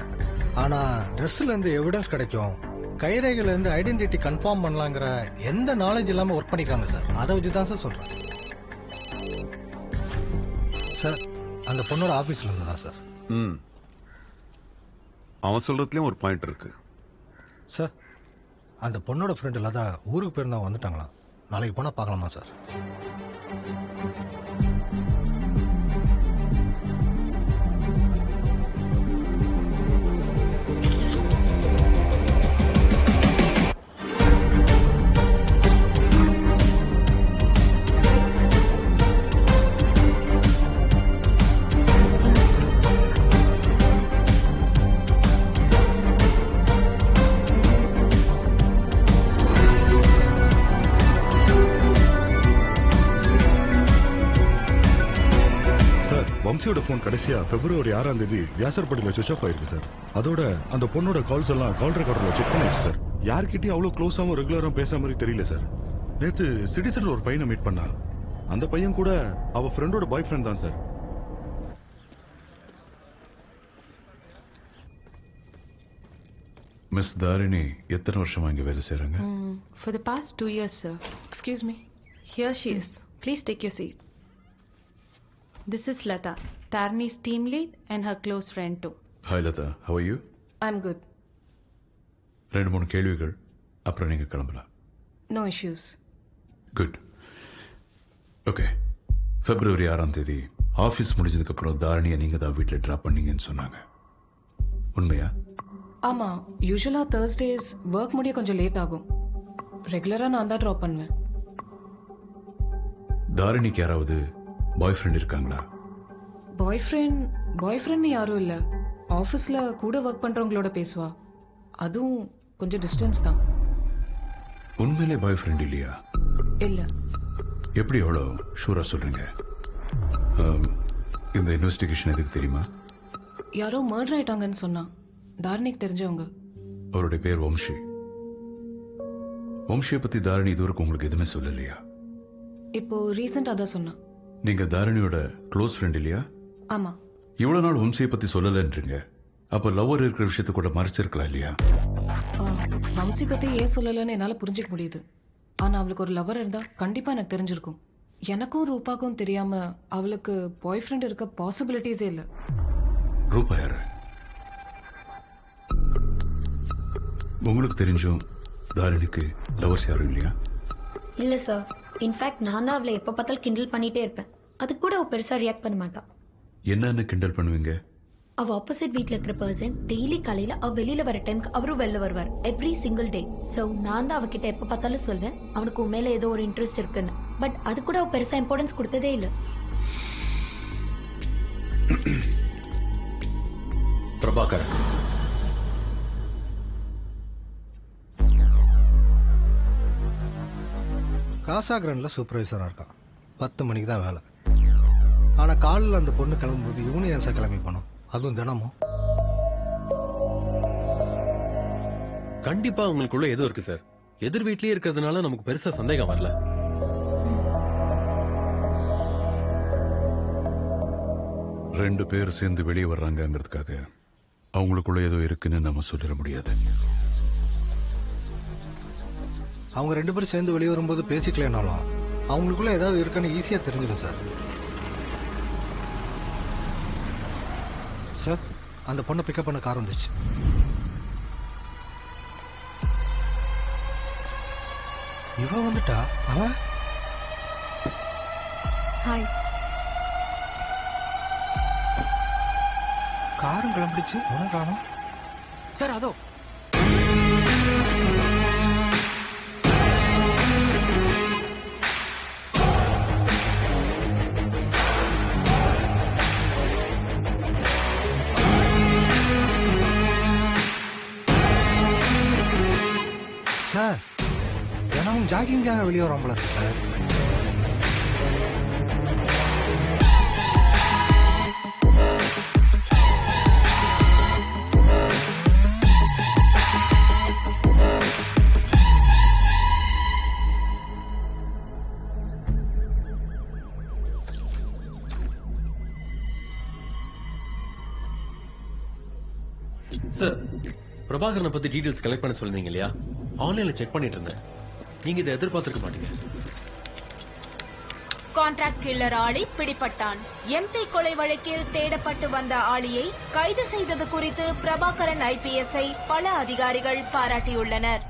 ஆனா ட்ரெஸ்ல இருந்து எவிடன்ஸ் கிடைக்கும், கைரேகையில இருந்து ஐடென்டிட்டி கன்ஃபார்ம் பண்ணலாங்கிற எந்த நாலேஜ் இல்லாம ஒர்க் பண்ணிருக்காங்க சார். அதை வச்சு தான் சார் சொல்றேன். சார், அந்த பொண்ணோட ஆபீஸ்ல இருந்து தான் சார். அவன் சொல்றதுலயும் ஒரு பாயிண்ட் இருக்கு சார். அந்த பொண்ணோட ஃப்ரெண்ட் லதா ஊருக்கு போயிருந்தா வந்துட்டாங்களா? நாளைக்கு போனா பார்க்கலாமா சார்? வம்சியோட போன் கடைசியா பிப்ரவரி 6ஆம் தேதி வியாசர்படியில சுவிச் ஆஃப் ஆயிருக்கு சார். அதோட அந்த பொண்ணோட கால்ஸ் எல்லாம் கால் ரெக்கார்டர்ல செக் பண்ணிடுச்சு சார். யார்கிட்டயும் அவ்வளவு க்ளோஸாவும் ரெகுலரா பேசுற மாதிரி தெரியல சார். நேத்து சிட்டிசன்ல ஒரு பையனை மீட் பண்ணா. அந்த பையன் கூட அவ ஃப்ரெண்டோட பாய் ஃப்ரெண்ட் தான் சார். மிஸ் தாரிணி எத்தனை வருஷமா இங்க வேலை செய்றாங்க? For the past 2 years, sir. Excuse me. Here she is. Please take your seat. This is Lata, Tarni's team lead and her close friend too. Hi Lata, how are you? I'm good. 2-3 கேள்விகள் அப்புறம் நீங்க கிளம்பலாம். No issues. Good. Okay. பிப்ரவரி 6ஆம் தேதி office முடிஞ்சதுக்கு அப்புறம் தாரணியை நீங்க தான் வீட்டில் டிராப் பண்ணீங்கன்னு சொன்னாங்க. உண்மையா? ஆமா, யூசுவலா Thursdays ஒர்க் முடிய கொஞ்சம் லேட் ஆகும். ரெகுலரா நான் தான் ட்ராப் பண்ணுவேன். தாரணிக்கு யாராவது பாய் ஃப்ரெண்ட் இருக்காங்களா? பாய் ஃப்ரெண்ட் யாரும் இல்ல. ஆபீஸ்ல கூட ஒர்க் பண்றவங்களோட பேசுவா. அதுவும் கொஞ்சம் டிஸ்டன்ஸ் தான். உண்மையிலே பாய் ஃப்ரெண்ட் இல்லையா? இல்ல. எப்படி எவ்வளோ ஷூரா சொல்றீங்க? இந்த இன்வெஸ்டிகேஷன் எதுக்கு தெரியுமா? யாரோ மர்டர் ஆயிட்டாங்கன்னு சொன்னா. தாரணிக்கு தெரிஞ்சவங்க. அவருடைய பேர் வம்ஷி. வம்சியை பத்தி தாரணி இதுவரைக்கும் உங்களுக்கு எதுவுமே சொல்லலையா? இப்போ ரீசெண்டா தான் சொன்னா. நீங்க தாரணியோட க்ளோஸ் ஃப்ரெண்ட் இல்லையா? ஆமா. இவ்வளவு நாள் வம்சியை பத்தி சொல்லலன்றீங்க. அப்ப லவ்வர் இருக்கிற விஷயத்தை கூட மறைச்சிருக்கலாம் இல்லையா? வம்சி பத்தி ஏன் சொல்லலன்னு என்னால புரிஞ்சுக்க முடியுது. ஆனா அவளுக்கு ஒரு லவர் இருந்தா கண்டிப்பா எனக்கு தெரிஞ்சிருக்கும். எனக்கும் ரூபாக்கும் தெரியாம அவளுக்கு பாய் ஃப்ரெண்ட் இருக்க பாசிபிலிட்டிஸே இல்ல. ரூபா யாரு? உங்களுக்கு தெரிஞ்சும் தாரணிக்கு லவர்ஸ் யாரும் இல்லையா? இல்ல சார். இன்ஃபேக்ட் நான் தான் அவளை எப்ப பார்த்தாலும் கிண்டல் பண்ணிட்டே இருப்பேன். அது கூட அவ பெருசா ரியாக்ட் பண்ண மாட்டா. என்னன்னு கிண்டல் பண்ணுவீங்க? அவ ஆப்போசிட் வீட்ல இருக்கிற பர்சன் டெய்லி காலையில அவ வெளியில வர டைம்க்கு அவரும் வெளில வருவார். Every single day. சோ நான் தான் அவகிட்ட எப்ப பார்த்தாலும் சொல்வேன் அவனுக்கு உன் மேல ஏதோ ஒரு இன்ட்ரெஸ்ட் இருக்குன்னு. பட் அது கூட அவ பெருசா இம்பார்ட்டன்ஸ் கொடுத்ததே இல்ல. பிரபாகர் காசாகிரன்ல சூப்பர்வைசரா இருக்கான். 10 மணிக்கு தான் வேலை. ஆனா காலையில் அந்த பொண்ணு கிளம்பும்போது யூனியன்ஸா கிளம்பி போனோம். அதுவும் தினமும். கண்டிப்பா உங்களுக்குள்ள ஏதோ இருக்கு சார். எதிர் வீட்லயே இருக்கிறதுனால நமக்கு பெருசா சந்தேகம் வரல. ரெண்டு பேர் சேர்ந்து வெளியே வர்றாங்கிறதுக்காக அவங்களுக்குள்ள ஏதோ இருக்குன்னு நம்ம சொல்லிட முடியாது. அவங்க 2 பேரும் சேர்ந்து வெளியே வரும்போது பேசிக்கலனாலும் அவங்களுக்குள்ள ஏதாவது இருக்குன்னு ஈஸியா தெரிஞ்சிடும் சார். சார், அந்த பொண்ணை பிக்கப் பண்ண கார் வந்துச்சு. இவ வந்துட்டா. அவன் ஹாய். காரும் கிளம்பிடுச்சு. உனக்கு காணும் சார். அதோ சார், தினமும் ஜாகிங்காக வெளியே வரோம்ல சார். சார், பிரபாகரனை பத்தி டீடைல்ஸ் கலெக்ட் பண்ண சொல்லுவீங்க இல்லையா? ஆன்லைன்ல செக் பண்ணிட்டு இருந்தேன். நீங்க இதை எதிர்பார்த்திருக்க மாட்டீங்க. கான்ட்ராக்ட் கில்லர் ஆளி பிடிபட்டான். எம்பி கொலை வழக்கில் தேடப்பட்டு வந்த ஆளியை கைது செய்தது குறித்து பிரபாகரன் ஐபிஎஸ்ஐ பல அதிகாரிகள் பாராட்டியுள்ளனர்.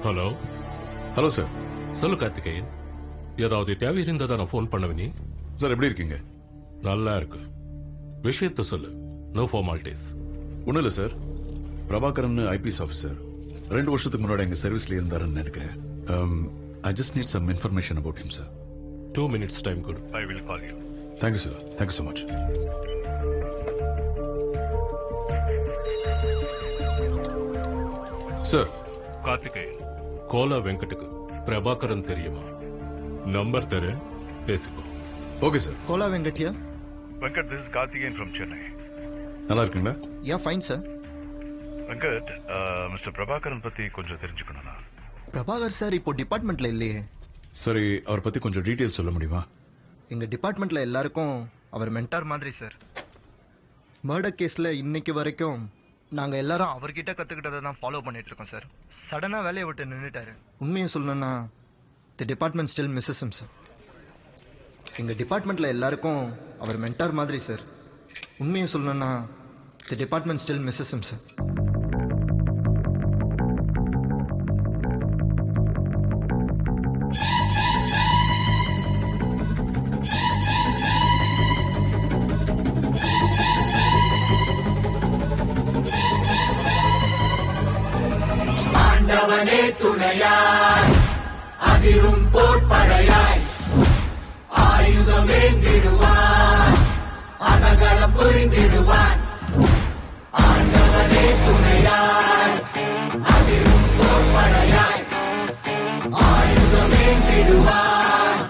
ஹலோ. Hello sir. சொல்லு கார்த்திகேயன். ஏதாவது தேவை இருந்தா நான் ஃபோன் பண்ணுவேன். நீ சார் எப்படி இருக்கீங்க? நல்லா இருக்கு. விஷயத்த சொல்லு. No formalities. ஒன்றும் இல்லை சார். பிரபாகரன் ஐபிஎஸ் ஆஃபீஸர் 2 வருஷத்துக்கு முன்னாடி எங்க சர்வீஸ்ல இருந்தாருன்னு நினைக்கிறேன். I just need some information about him sir. 2 minutes time கொடு. I will call you. Thank you sir. Thank you so much. Sir. Karthikeyan, Kola வெங்கட்டுக்கு பிரபாகரன் தெரியுமா? நம்பர் தரேன், பேசிக்கோ. Okay sir. கோலா வெங்கட்யா. Venkat, this is Karthikeyan from Chennai. நல்லா இருக்குங்களா? Yeah, fine sir. Venkat, mister Prabhakaran பத்தி கொஞ்சம் தெரிஞ்சுக்கணும்னா. பிரபாகர் சார் இப்போ டிபார்ட்மெண்ட்ல இல்லையே. சரி, அவர் பத்தி கொஞ்சம் டீடைல்ஸ் சொல்ல முடியுமா? எங்க டிபார்ட்மெண்ட்ல எல்லாருக்கும் அவர் மென்டார் மாதிரி சார். மர்டர் கேஸ்ல இன்னைக்கு வரைக்கும் நாங்க எல்லாரும் அவர்கிட்ட கத்துக்கிட்டதை தான் ஃபாலோ பண்ணிட்டு இருக்கோம் சார். சடனா வேலையை விட்டு நின்றுட்டாரு. உண்மையை சொல்லணும்னா the department still misses him sir. எங்க டிபார்ட்மெண்ட்ல எல்லாருக்கும் அவர் மென்டார் மாதிரி சார். உண்மையை சொல்லணும்னா the department still misses him sir. ஆண்டவனே துணையாய் அதிரும் போர்ப்படையாய் ஆயுதமேந்திடுவான் அதகளம் புரிந்திடுவான். ஆண்டவனே துணையாய் அதிரும் போர்ப்படையாய் ஆயுதமேந்திடுவான்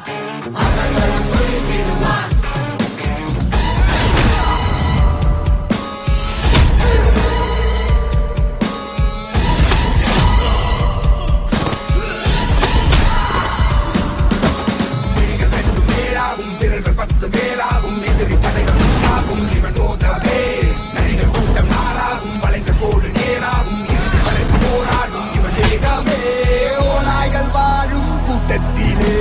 அதகளம் புரிந்திடுவான். மேலாகும் எதிரி படைகள் உண்டாகும் இவன் ஓதவே நடிகர் கூட்டம் நாளாகும் வளைந்த கோடு நேராகும் போராடும் இவன் வேகமே. ஓநாய்கள் வாழும் கூட்டத்திலே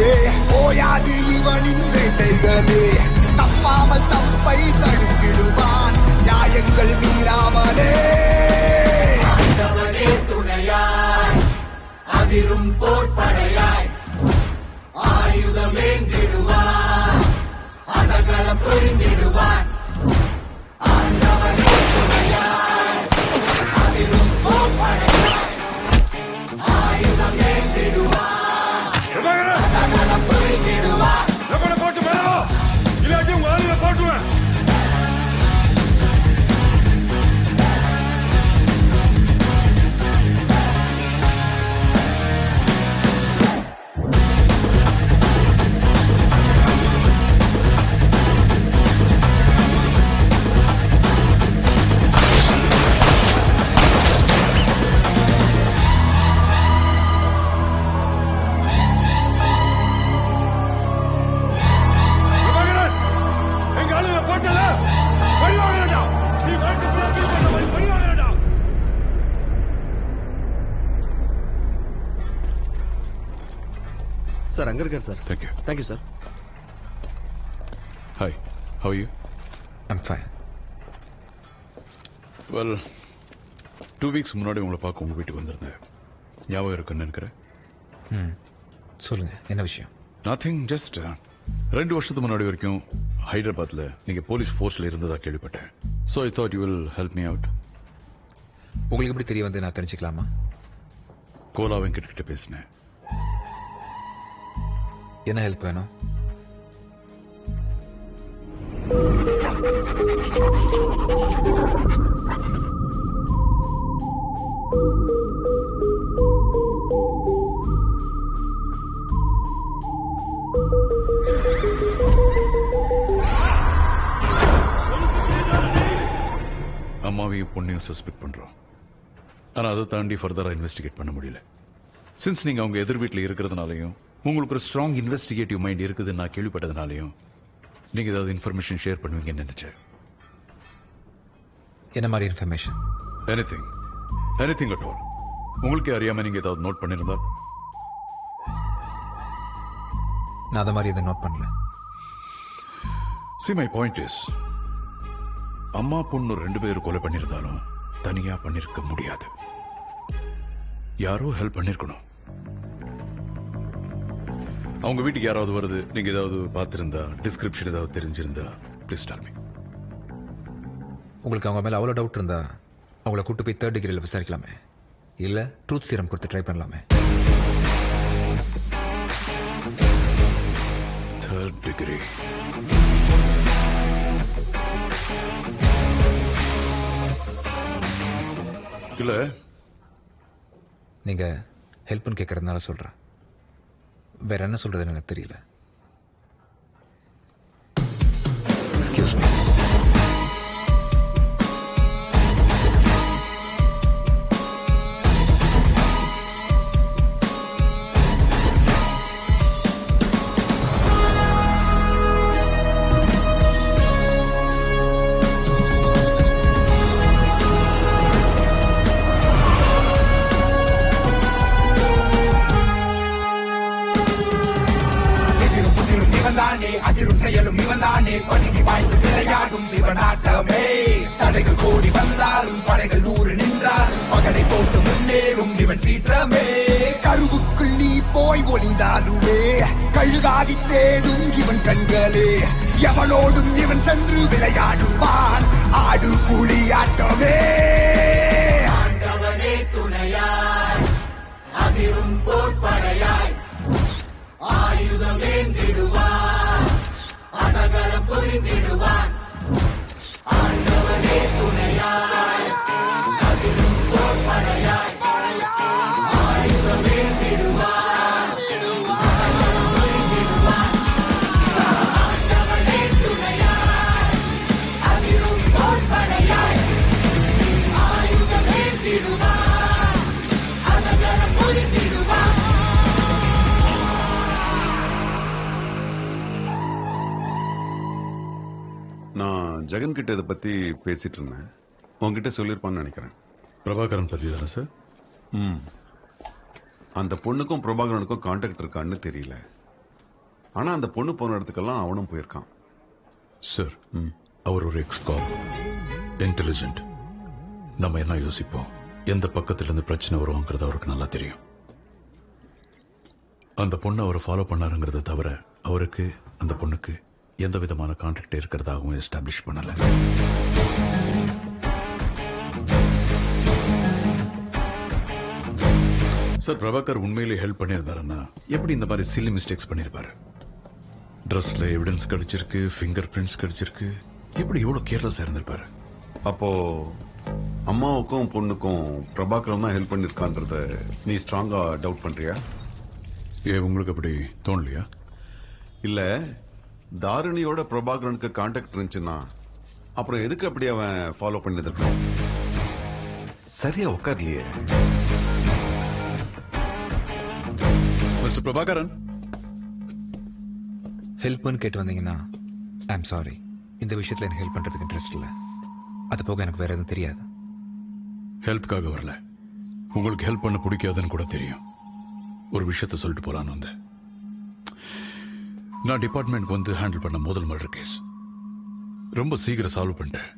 ஓயாது இவனின் வேட்டைகளே. தப்பாமல் தப்பை தடுத்திடுவான் நியாயங்கள் மீறாமலே. ஆண்டவனே துணையாய் அதிரும் போர்ப்படையாய் ஆயுதமேந்திடுவான் அதகளம் புரிந்திடுவான். ஆண்டவனே துணையாய் அதிரும் போர்ப்படையாய் ஆயுதமேந்திடுவான் அதகளம் புரிந்திடுவான். போட்டு மேலும் இல்லாட்டி உங்க ஆளுங்க போட்டுவேன். சார் அங்க இருக்கார் sir. Thank you sir. Hi, how you? I'm fine. Well, 2 weeks முன்னாடி உங்களை பார்க்க உங்க வீட்டுக்கு வந்திருந்தேன். ஞாபகம் இருக்குன்னு நினைக்கிறேன். சொல்லுங்க, என்ன விஷயம்? நத்திங், ஜஸ்ட் 2 வருஷத்துக்கு முன்னாடி வரைக்கும் ஹைதராபாத்ல நீங்க போலீஸ் ஃபோர்ஸ்ல இருந்ததா கேள்விப்பட்டேன். So I thought you will help me out. உங்களுக்கு எப்படி தெரிய வந்து நான் தெரிஞ்சுக்கலாமா? கோலா வெங்கட் கிட்ட பேசினேன். என்ன ஹெல்ப் வேணும்? அம்மாவையும் பொண்ணையும் சஸ்பெக்ட் பண்றோம். ஆனா அதை தாண்டி ஃபர்தரா இன்வெஸ்டிகேட் பண்ண முடியல. சின்ஸ் நீங்க அவங்க எதிர் வீட்டில் இருக்கிறதுனாலையும் உங்களுக்கு ஒரு ஸ்ட்ராங் இன்வெஸ்டிகேட்டிவ் மைண்ட் இருக்குதுன்னு நான் கேள்விப்பட்டதுனாலையும் நீங்க ஏதாவது இன்ஃபர்மேஷன் ஷேர் பண்ணுவீங்கன்னு நினைச்சேன். என்ன மாதிரி இன்ஃபர்மேஷன்? Anything at all. உங்களுக்கு அறியாம நீங்க ஏதாவது நோட் பண்ணிருந்தா? நான் அதை மாதிரி எதுவும் நோட் பண்ணல. See, my point is, அம்மா பொண்ணு 2 பேரும் கொலை பண்ணிருந்தாலும் தனியா பண்ணிருக்க முடியாது. யாரோ ஹெல்ப் பண்ணிருக்கணும். அவங்க வீட்டுக்கு யாராவது வருது, நீங்க ஏதாவது பார்த்திருந்தா, டிஸ்கிரிப்ஷன் ஏதாவது தெரிஞ்சிருந்தா ப்ளீஸ் டெல் மீ. உங்களுக்கு அவங்க மேல அவ்வளவு டவுட் இருந்தா அவங்கள கூட்டு போய் 3rd டிகிரியில் விசாரிக்கலாமே, இல்ல ட்ரூத் சீரம் கொடுத்து ட்ரை பண்ணலாமே. 3rd டிகிரி இல்ல. நீங்க ஹெல்ப்னு கேட்கறதுனால சொல்றேன். வேற என்ன சொல்றதுன்னு எனக்கு தெரியல. Excuse me. நின்றாலும் படைகள் 100 நின்றாலும் மகனை போட்டு முன்னேறும் இவன் சீற்றமே. கருவுக்குள் நீ போய் ஒளிந்தாலுமே கழுகாகி தேடும் இவன் கண்களே. எவனோடும் இவன் சென்று விளையாடுவான் ஆடு புலி ஆட்டமே. ஆண்டவனே துணையாய் அதிரும் போர்ப்படையாய் ஆயுதம் ஏந்திடுவான் அடகலம் புரிந்திடுவான். ஆண்டவனே துணையாய் அதிரும் போர்ப்படையாய் ஆயுதம் ஏந்திடுவான் அடகலம் புரிந்திடுவான். ஆண்டவனே துணையாய் அதிரும் போர்ப்படையாய் ஆயுதம் ஏந்திடுவான் அடகலம் புரிந்திடுவான். நான் ஜெகன் கிட்ட இதை பத்தி பேசிட்டு இருந்தேன். உங்ககிட்ட சொல்லியிருப்பான்னு நினைக்கிறேன். பிரபாகரன் பத்தி தானே சார்? அந்த பொண்ணுக்கும் பிரபாகரனுக்கும் கான்டாக்ட் இருக்கான்னு தெரியல. ஆனா அந்த பொண்ணு போன இடத்துக்கெல்லாம் அவனும் போயிருக்கான். சார், அவர் ஒரு எக்ஸ்காப், இன்டெலிஜென்ட். நம்ம என்ன யோசிப்போம், எந்த பக்கத்துல இருந்து பிரச்சனை வருவோங்கிறது அவருக்கு நல்லா தெரியும். அந்த பொண்ணு அவரை ஃபாலோ பண்ணாருங்கிறத தவிர அவருக்கு அந்த பொண்ணுக்கு எந்த விதமான கான்டாக்ட் இருக்கிறதாகவும் எஸ்டாப்ளிஷ் பண்ணல. சார், பிரபாகர் உண்மையிலே ஹெல்ப் பண்ணியிருந்தாருன்னா எப்படி இந்த மாதிரி சில்லி மிஸ்டேக்ஸ் பண்ணிருப்பாரு? ட்ரெஸ்ல எவிடன்ஸ் கிடைச்சிருக்கு, ஃபிங்கர் பிரிண்ட்ஸ் கிடைச்சிருக்கு, எப்படி இவ்வளவு கேர்லெஸ்ஸா இருந்திருப்பாரு? அப்போ அம்மாவுக்கும் பொண்ணுக்கும் பிரபாகரன் தான் ஹெல்ப் பண்ணிருக்கான்றத நீ ஸ்ட்ராங்கா டவுட் பண்றியா? உங்களுக்கு அப்படி தோணலையா? இல்ல, தாரிணியோட பிரபாகரனுக்கு கான்டாக்ட் இருந்துச்சுன்னா அப்புறம் எதுக்கு அப்படி அவன் ஃபாலோ பண்ணிருக்கான்? சரியா உட்கார்லையே. மிஸ்டர் பிரபாகரன், ஹெல்ப்னு கேட்டு வந்தீங்கன்னா ஐம் சாரி, இந்த விஷயத்துல எனக்கு ஹெல்ப் பண்றதுக்கு இன்ட்ரெஸ்ட் இல்லை. அது போக எனக்கு வேற எதுவும் தெரியாது. ஹெல்ப்காக வரல, உங்களுக்கு ஹெல்ப் பண்ண பிடிக்காதுன்னு கூட தெரியும். ஒரு விஷயத்த சொல்லிட்டு போலான்னு வந்தேன். நான் டிபார்ட்மெண்ட் வந்து ஹேண்டில் பண்ண முதல் மர்டர் கேஸ் ரொம்ப சீக்கிரம் சால்வ் பண்ணிட்டேன்.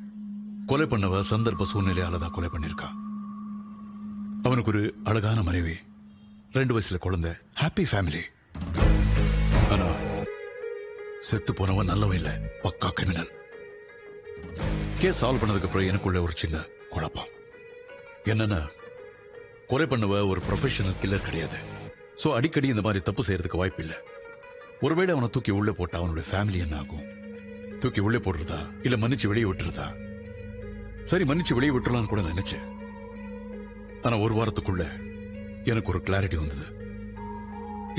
கொலை பண்ணவ சந்தர்ப்ப சூழ்நிலையால தான் கொலை பண்ணிருக்கா. அவனுக்கு ஒரு அழகான மனைவி, 2 வயசுல குழந்தை, ஹாப்பி ஃபேமிலி. ஆனா செத்து போனவன் நல்லவன் இல்ல, பக்கா கிரிமினல். கேஸ் சால்வ் பண்ணதுக்கு அப்புறம் எனக்குள்ள ஒரு சின்ன குழப்பம். என்னன்னா, கொலை பண்ணவ ஒரு ப்ரொஃபஷனல் கில்லர் கிடையாது. சோ அடிக்கடி இந்த மாதிரி தப்பு செய்யறதுக்கு வாய்ப்பு இல்லை. ஒருவேளை அவனை தூக்கி உள்ளே போட்டா அவனுடைய ஃபேமிலி என்ன ஆகும்? தூக்கி உள்ளே போடுறதா இல்ல மன்னிச்சு வெளியே விட்டுறதா? சரி, மன்னிச்சு வெளியே விட்டுறலான்னு கூட நினைச்சேன். ஆனா ஒரு வாரத்துக்குள்ள எனக்கு ஒரு கிளாரிட்டி வந்தது.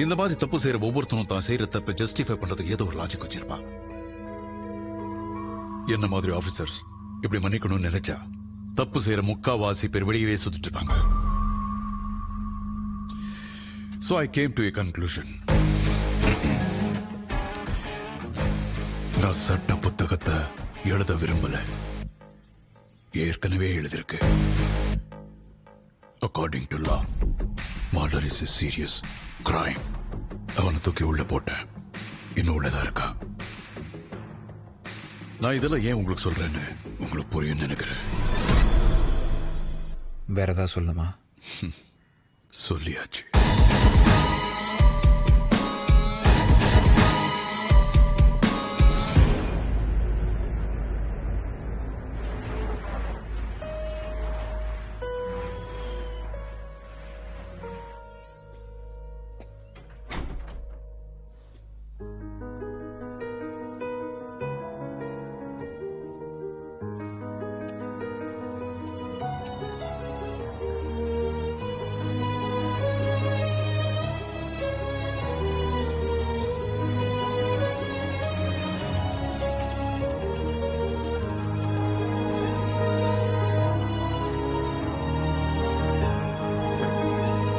இந்த மாதிரி தப்பு செய்யற ஒவ்வொருத்தனும் தான் செய்யற தப்பை ஜஸ்டிஃபை பண்றதுக்கு ஏதோ ஒரு லாஜிக் வச்சிருப்பான். என்ன மாதிரி ஆபீசர்ஸ் இப்படி மன்னிக்கணும்னு நினைச்சா தப்பு செய்யற முக்காவாசி பேர் வெளியவே சுத்திட்டு இருப்பாங்க. So I came to a conclusion. நான் சட்ட புத்தகத்தை எழுத விரும்பல, ஏற்கனவே எழுதிருக்கு. According to law, murder is a serious crime. அவனை தூக்கி உள்ள போட்டேன், இன்னும் உள்ளதா இருக்கா. நான் இதெல்லாம் ஏன் உங்களுக்கு சொல்றேன்னு உங்களுக்கு புரியும் நினைக்கிறேன். வேற ஏதாவது சொல்லணுமா? சொல்லியாச்சு.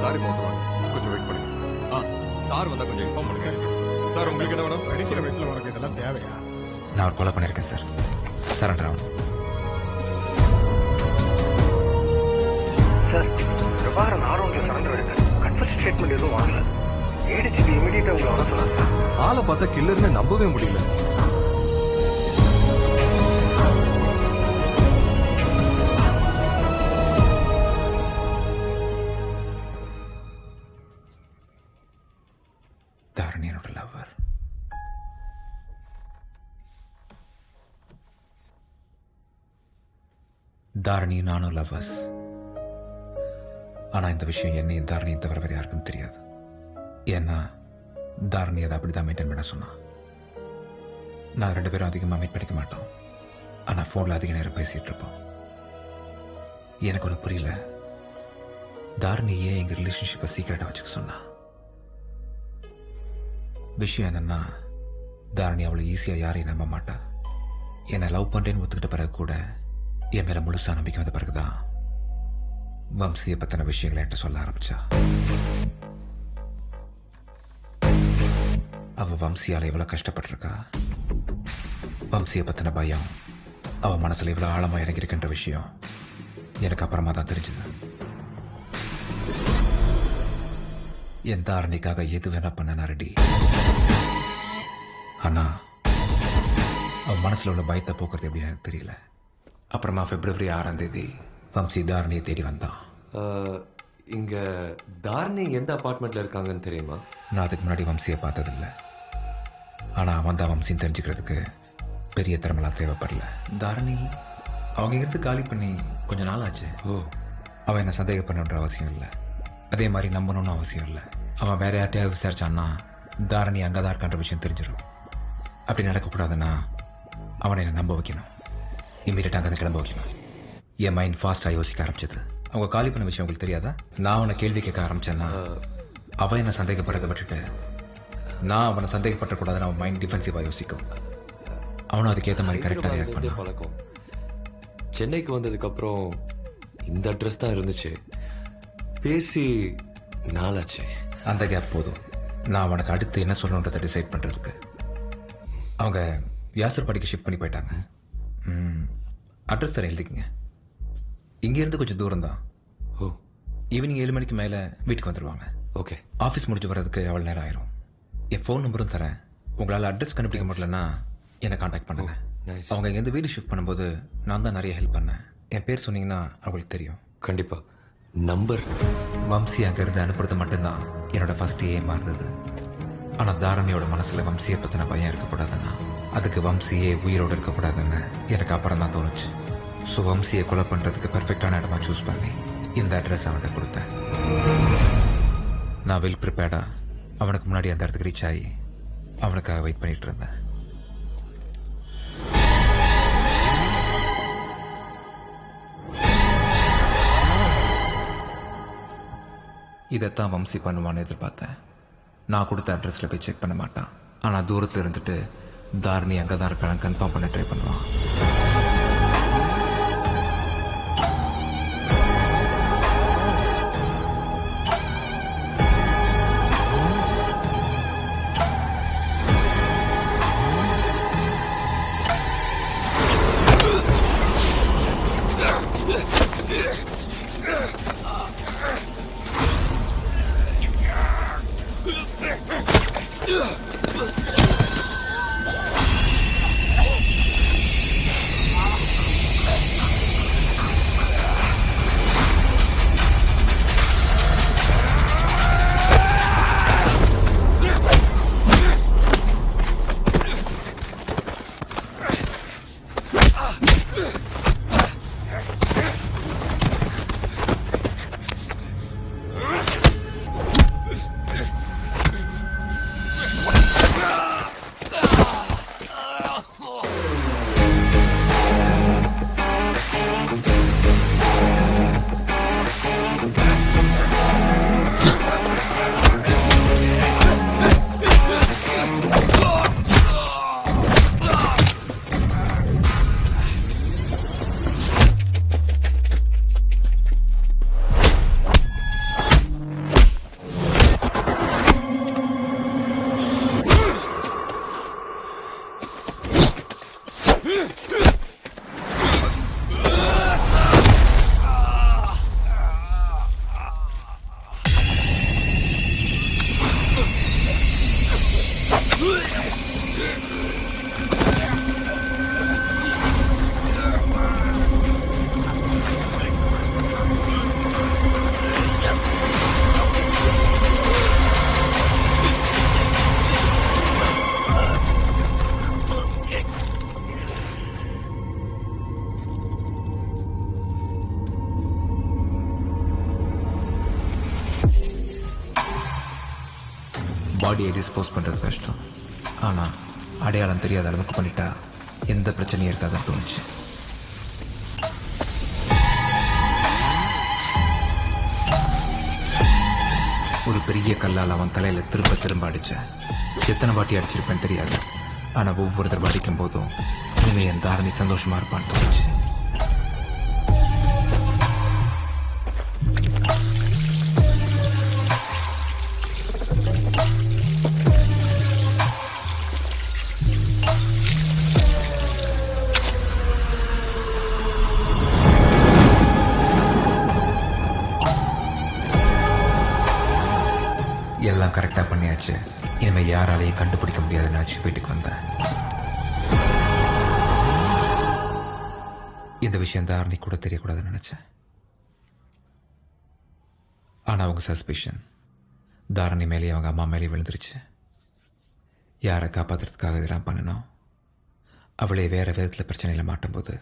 சார் இப்போ வந்துருவாங்க, கொஞ்சம் வெயிட் பண்ணுங்க. சார் வந்தா கொஞ்சம் இன்ஃபார்ம் பண்ணுங்க. சார் உங்களுக்கு என்ன வேணும்? அடிக்கிற வயசுல உனக்கு இதெல்லாம் தேவையா? நான் ஒரு கொலை பண்ணிருக்கேன் சார். சரண்டர் ஆகணும். சார், பிரபாகரன் ஆரோக்கியம் சரண்டர் எடுக்க கன்ஃபர்ஸ் ஸ்டேட்மெண்ட் எதுவும் வாங்கல. ஏடிஜிபி இமீடியட்டா உங்களை வர சொன்னாங்க சார். ஆளை பார்த்தா கில்லர்னு நம்பவே முடியல. தாரணி என்னோட லவ்வர். தாரணி நானும் லவ்வர்ஸ். ஆனா இந்த விஷயம் என்னையும் தாரணியும் தவிர வேற யாருக்கும் தெரியாது. ஏன்னா தாரணி அதை அப்படிதான் மெயின்டைன் பண்ண சொன்னா. நான் 2 பேரும் அதிகமாக மீட் பண்ணிக்க மாட்டோம். ஆனா போன்ல அதிக நேரம் பேசிட்டு இருப்போம். எனக்கு ஒன்று புரியல, தாரணி ஏன் எங்க ரிலேஷன்ஷிப்பை சீக்கிரட்டா வச்சுக்க சொன்னா? விஷயம் என்னன்னா, தாரணி அவ்வளவு ஈஸியா யாரையும் நம்ப மாட்டா. என்னை லவ் பண்றேன்னு ஒத்துக்கிட்ட பிறகு கூட என் மேல முழுசா நம்பிக்கை வந்த பிறகுதான் வம்சியை பத்தின விஷயங்களை என்கிட்ட சொல்ல ஆரம்பிச்சா. அவ வம்சியால எவ்வளவு கஷ்டப்பட்டிருக்கா, வம்சியை பத்தின பயம் அவ மனசுல எவ்வளவு ஆழமா இறங்கியிருக்கின்ற விஷயம் எனக்கு அப்புறமா தான் தெரிஞ்சது. என் தாரணிக்காக எது வேணா பண்ண ரெடி. ஆனா அவ மனசுல உள்ள பயத்தை போக்குறது எப்படின்னு எனக்கு தெரியல. அப்புறமா February 6 வம்சி தாரணியை தேடி வந்தான். இங்க தாரணி எந்த அபார்ட்மெண்ட்ல இருக்காங்கன்னு தெரியுமா? நான் அதுக்கு முன்னாடி வம்சியை பார்த்ததில்லை. ஆனா அவன் தான் வம்சின்னு தெரிஞ்சுக்கிறதுக்கு பெரிய திறமெல்லாம் தேவைப்படல. தாரணி அவங்க இருந்து காலி பண்ணி கொஞ்ச நாள் ஆச்சு. அவன் என்ன சந்தேகப்படணுன்ற அவசியம் இல்லை, அதே மாதிரி நம்பணும்னு அவசியம் இல்லை. அவன் வேற யார்ட்டையாவது விசாரிச்சான்னா தாரணி அங்கதான் இருக்கான்ற விஷயம் தெரிஞ்சிடும். அப்படி நடக்கக்கூடாதுன்னா அவனை என்ன நம்ப வைக்கணும், இம்மீடியட்டா அங்கே கிளம்ப வைக்கணும். என் மைண்ட் ஃபாஸ்டா யோசிக்க ஆரம்பிச்சது. அவங்க காலி பண்ண விஷயம் உங்களுக்கு தெரியாதா? நான் அவனை கேள்வி கேட்க ஆரம்பிச்சேன்னா அவன் என்ன சந்தேகப்படுறதை விட்டுட்டு நான் அவனை சந்தேகப்படக்கூடாதுன்னு அவன் மைண்ட் டிஃபென்சிவா யோசிக்கும். அவனும் அதுக்கேற்ற மாதிரி கரெக்டாக ரியாக்ட் பண்ணான். பழக்கம். சென்னைக்கு வந்ததுக்கு அப்புறம் இந்த அட்ரஸ் தான் இருந்துச்சு. பேசி நாளாச்சு. அந்த கேப் போதும் நான் அவனுக்கு அடுத்து என்ன சொல்லணுன்றதை டிசைட் பண்றதுக்கு. அவங்க வியாசர் படிக்க ஷிஃப்ட் பண்ணி போயிட்டாங்க. அட்ரஸ் தரேன், எழுதிக்கங்க. இங்கேருந்து கொஞ்சம் தூரம் தான். ஈவினிங் 7 மணிக்கு மேலே வீட்டுக்கு வந்துடுவாங்க. ஓகே. ஆஃபீஸ் முடிஞ்சு வர்றதுக்கு எவ்வளோ நேரம் ஆயிரும். என் ஃபோன் நம்பரும் தரேன். உங்களால் அட்ரஸ் கண்டுபிடிக்க முடியலன்னா என்னை காண்டாக்ட் பண்ணுங்க. அவங்க இங்கேருந்து வீடு ஷிஃப்ட் பண்ணும்போது நான் தான் நிறைய ஹெல்ப் பண்ணேன். என் பேர் சொன்னீங்கன்னா அவங்களுக்கு தெரியும். கண்டிப்பா. நம்பர் வம்சி அங்கேருந்து அனுப்புறது மட்டும்தான் என்னோட ஃபர்ஸ்ட் எய்மாக இருந்தது. ஆனால் தாரணியோட மனசில் வம்சியை பற்றின பயம் இருக்கக்கூடாதுன்னா அதுக்கு வம்சியே உயிரோடு இருக்கக்கூடாதுன்னு எனக்கு அப்புறம் தான் தோணுச்சு. ஸோ வம்சியை கொலை பண்ணுறதுக்கு பெர்ஃபெக்டான இடமா சூஸ் பண்ணி இந்த அட்ரஸ் அவன்கிட்ட கொடுத்தேன். நான் வெல் ப்ரிப்பேர்டா அவனுக்கு முன்னாடி அந்த இடத்துக்கு ரீச் ஆகி அவனுக்காக வெயிட் பண்ணிட்டு இருந்தேன். இதைத்தான் வம்சி பண்ணுவான்னு எதிர்பார்த்தேன். நான் கொடுத்த அட்ரஸ்ல போய் செக் பண்ண மாட்டான். ஆனா தூரத்துல இருந்துட்டு தாரணி அங்கதான் இருக்கான்னு கன்ஃபார்ம் பண்ண ட்ரை பண்ணுவான். பாடியை டிஸ்போஸ் பண்ணுறது கஷ்டம். ஆனால் அடையாளம் தெரியாத அளவுக்கு பண்ணிட்டா எந்த பிரச்சனையும் இருக்காதுன்னு தோணுச்சு. ஒரு பெரிய கல்லால் அவன் தலையில் திரும்ப திரும்ப அடித்தேன். எத்தனை வாட்டி அடிச்சிருப்பேன்னு தெரியாது. ஆனால் ஒவ்வொரு தடவை அடிக்கும் போதும் இனிமே என் தாரணி சந்தோஷமா இருப்பான்னு தோணுச்சு. எல்லாம் கரெக்டா பண்ணியாச்சு. இனிமே யாராலையும் கண்டுபிடிக்க முடியாதுன்னு நினைச்சு வீட்டுக்கு வந்தேன். இந்த விஷயம் தாரணி கூட தெரியக்கூடாதுன்னு நினைச்சேன். ஆனா அவங்க சஸ்பிஷன் தாரணி மேலே அவங்க அம்மா மேலே விழுந்துருச்சு. யாரை காப்பாத்துறதுக்காக இதெல்லாம் பண்ணணும். அவளை வேற விதத்துல பிரச்சனையில மாட்டும் போது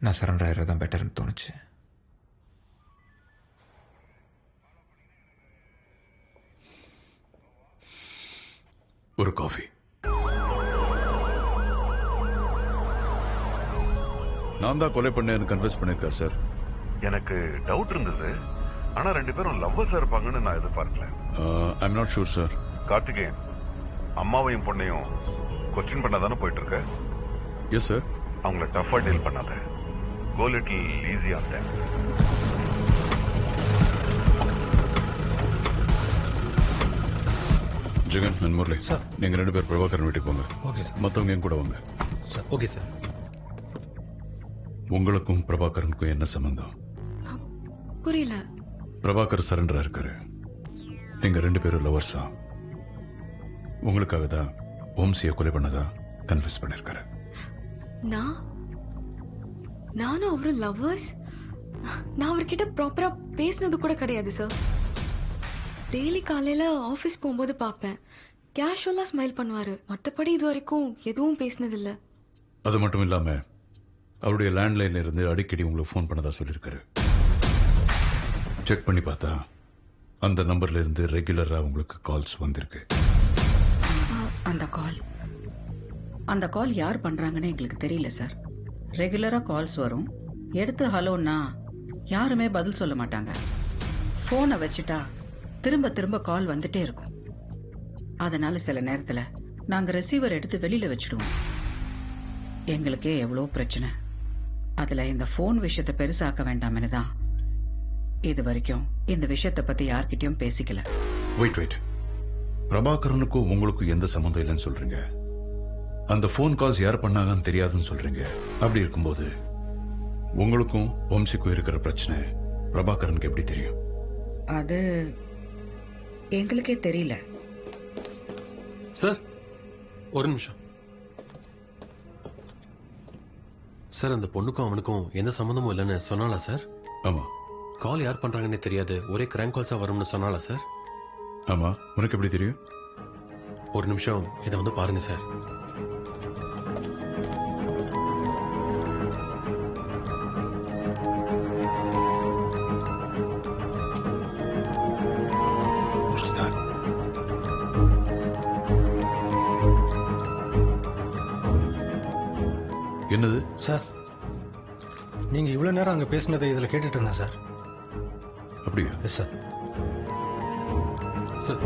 நான் சரண்டர் ஆயிடுறதான் பெட்டர்னு தோணுச்சு. ஒரு காஃபி. நான் தான் கொலை பண்ணேன்னு கன்ஃபஸ் பண்ணிருக்கார் சார். எனக்கு டவுட் இருந்தது. ஆனா 2 பேரும் லவ்வர்ஸா இருப்பாங்கன்னு நான் எதிர்பார்க்கல. I'm not sure sir. Karthikeyan, அம்மாவையும் பொண்ணையும் கொஸ்டின் பண்ணாதானே போயிட்டு இருக்க? Yes sir. அவங்கள டஃபா டீல் பண்ணாத. Go little easy on them. Jagan and Murali sir, நீங்க 2 பேர் பிரபாகரன் வீட்டுக்கு போங்க. Okay sir. மற்றவங்க என் கூட வாங்க. Okay sir. உங்களுக்கும் பிரபாகரனுக்கும் என்ன சம்பந்தம்? புரியல. பிரபாகர் சரண்டரா இருக்காரு. நீங்க 2 பேரும் லவர்ஸா? உங்களுக்காக தான் வம்சியை கொலை பண்ணதா கன்ஃபஸ் பண்ணிருக்காரு. நானும் அவரும் லவ்வர்ஸ்? நான் அவர்கிட்ட ப்ராப்பரா பேசினது கூட கிடையாது சார். டெய்லி காலையில ஆபீஸ் போகும்போது பார்ப்பேன். கேஷுவலா ஸ்மைல் பண்ணுவாரு. மற்றபடி இது வரைக்கும் எதுவும் பேசினதில்ல. அது மட்டும் இல்லாம அவருடைய லேண்ட்லைன்ல இருந்து அடிக்கடி உங்களுக்கு ஃபோன் பண்ணதா சொல்லியிருக்காரு. செக் பண்ணி பார்த்தா அந்த நம்பர்ல இருந்து ரெகுலரா உங்களுக்கு கால்ஸ் வந்திருக்கு. அந்த கால் யார் பண்றாங்கன்னு எங்களுக்கு தெரியல சார். ரெகுலரா கால்ஸ் வரும். எடுத்து ஹலோன்னா யாருமே பதில் சொல்ல மாட்டாங்க. போனை வச்சுட்டா திரும்ப திரும்ப கால் வந்துட்டே இருக்கும். அதனால சில நேரத்துல நாங்க ரிசீவர் எடுத்து வெளியில வச்சிடுவோம். எங்களுக்கே எவ்வளோ பிரச்சனை. அதுல இந்த போன் விஷயத்தை பெருசாக்க வேண்டாம்னு தான் இது வரைக்கும் இந்த விஷயத்தை பத்தி யார்கிட்டயும் பேசிக்கல. வெயிட். பிரபாகரனுக்கும் உங்களுக்கும் எந்த சம்பந்தம் இல்லைன்னு சொல்றீங்க. அந்த போன் கால்ஸ் யார் பண்ணாங்கன்னு தெரியாதுன்னு சொல்றீங்க. அப்படி இருக்கும்போது உங்களுக்கும் வம்சிக்கும் இருக்கிற பிரச்சனை பிரபாகரனுக்கு எப்படி தெரியும்? அது எங்களுக்கே தெரியல சார். ஒரு நிமிஷம் சார். அந்த பொண்ணுக்கும் அவனுக்கும் எந்த சம்பந்தமும் இல்லைன்னு சொன்னாலா சார்? ஆமா. கால் யார் பண்றாங்கன்னு தெரியாது, ஒரே கிராங்க் கால்ஸா வரும்னு சொன்னாலா சார்? ஆமா. உனக்கு எப்படி தெரியும்? ஒரு நிமிஷம் இதை வந்து பாருங்க சார். என்னது சார்? நீங்க இவ்வளவு நேரம் அங்க பேசினதை இதுல கேட்டுட்டு இருந்தேன் சார். அப்படியா? Yes sir. சார்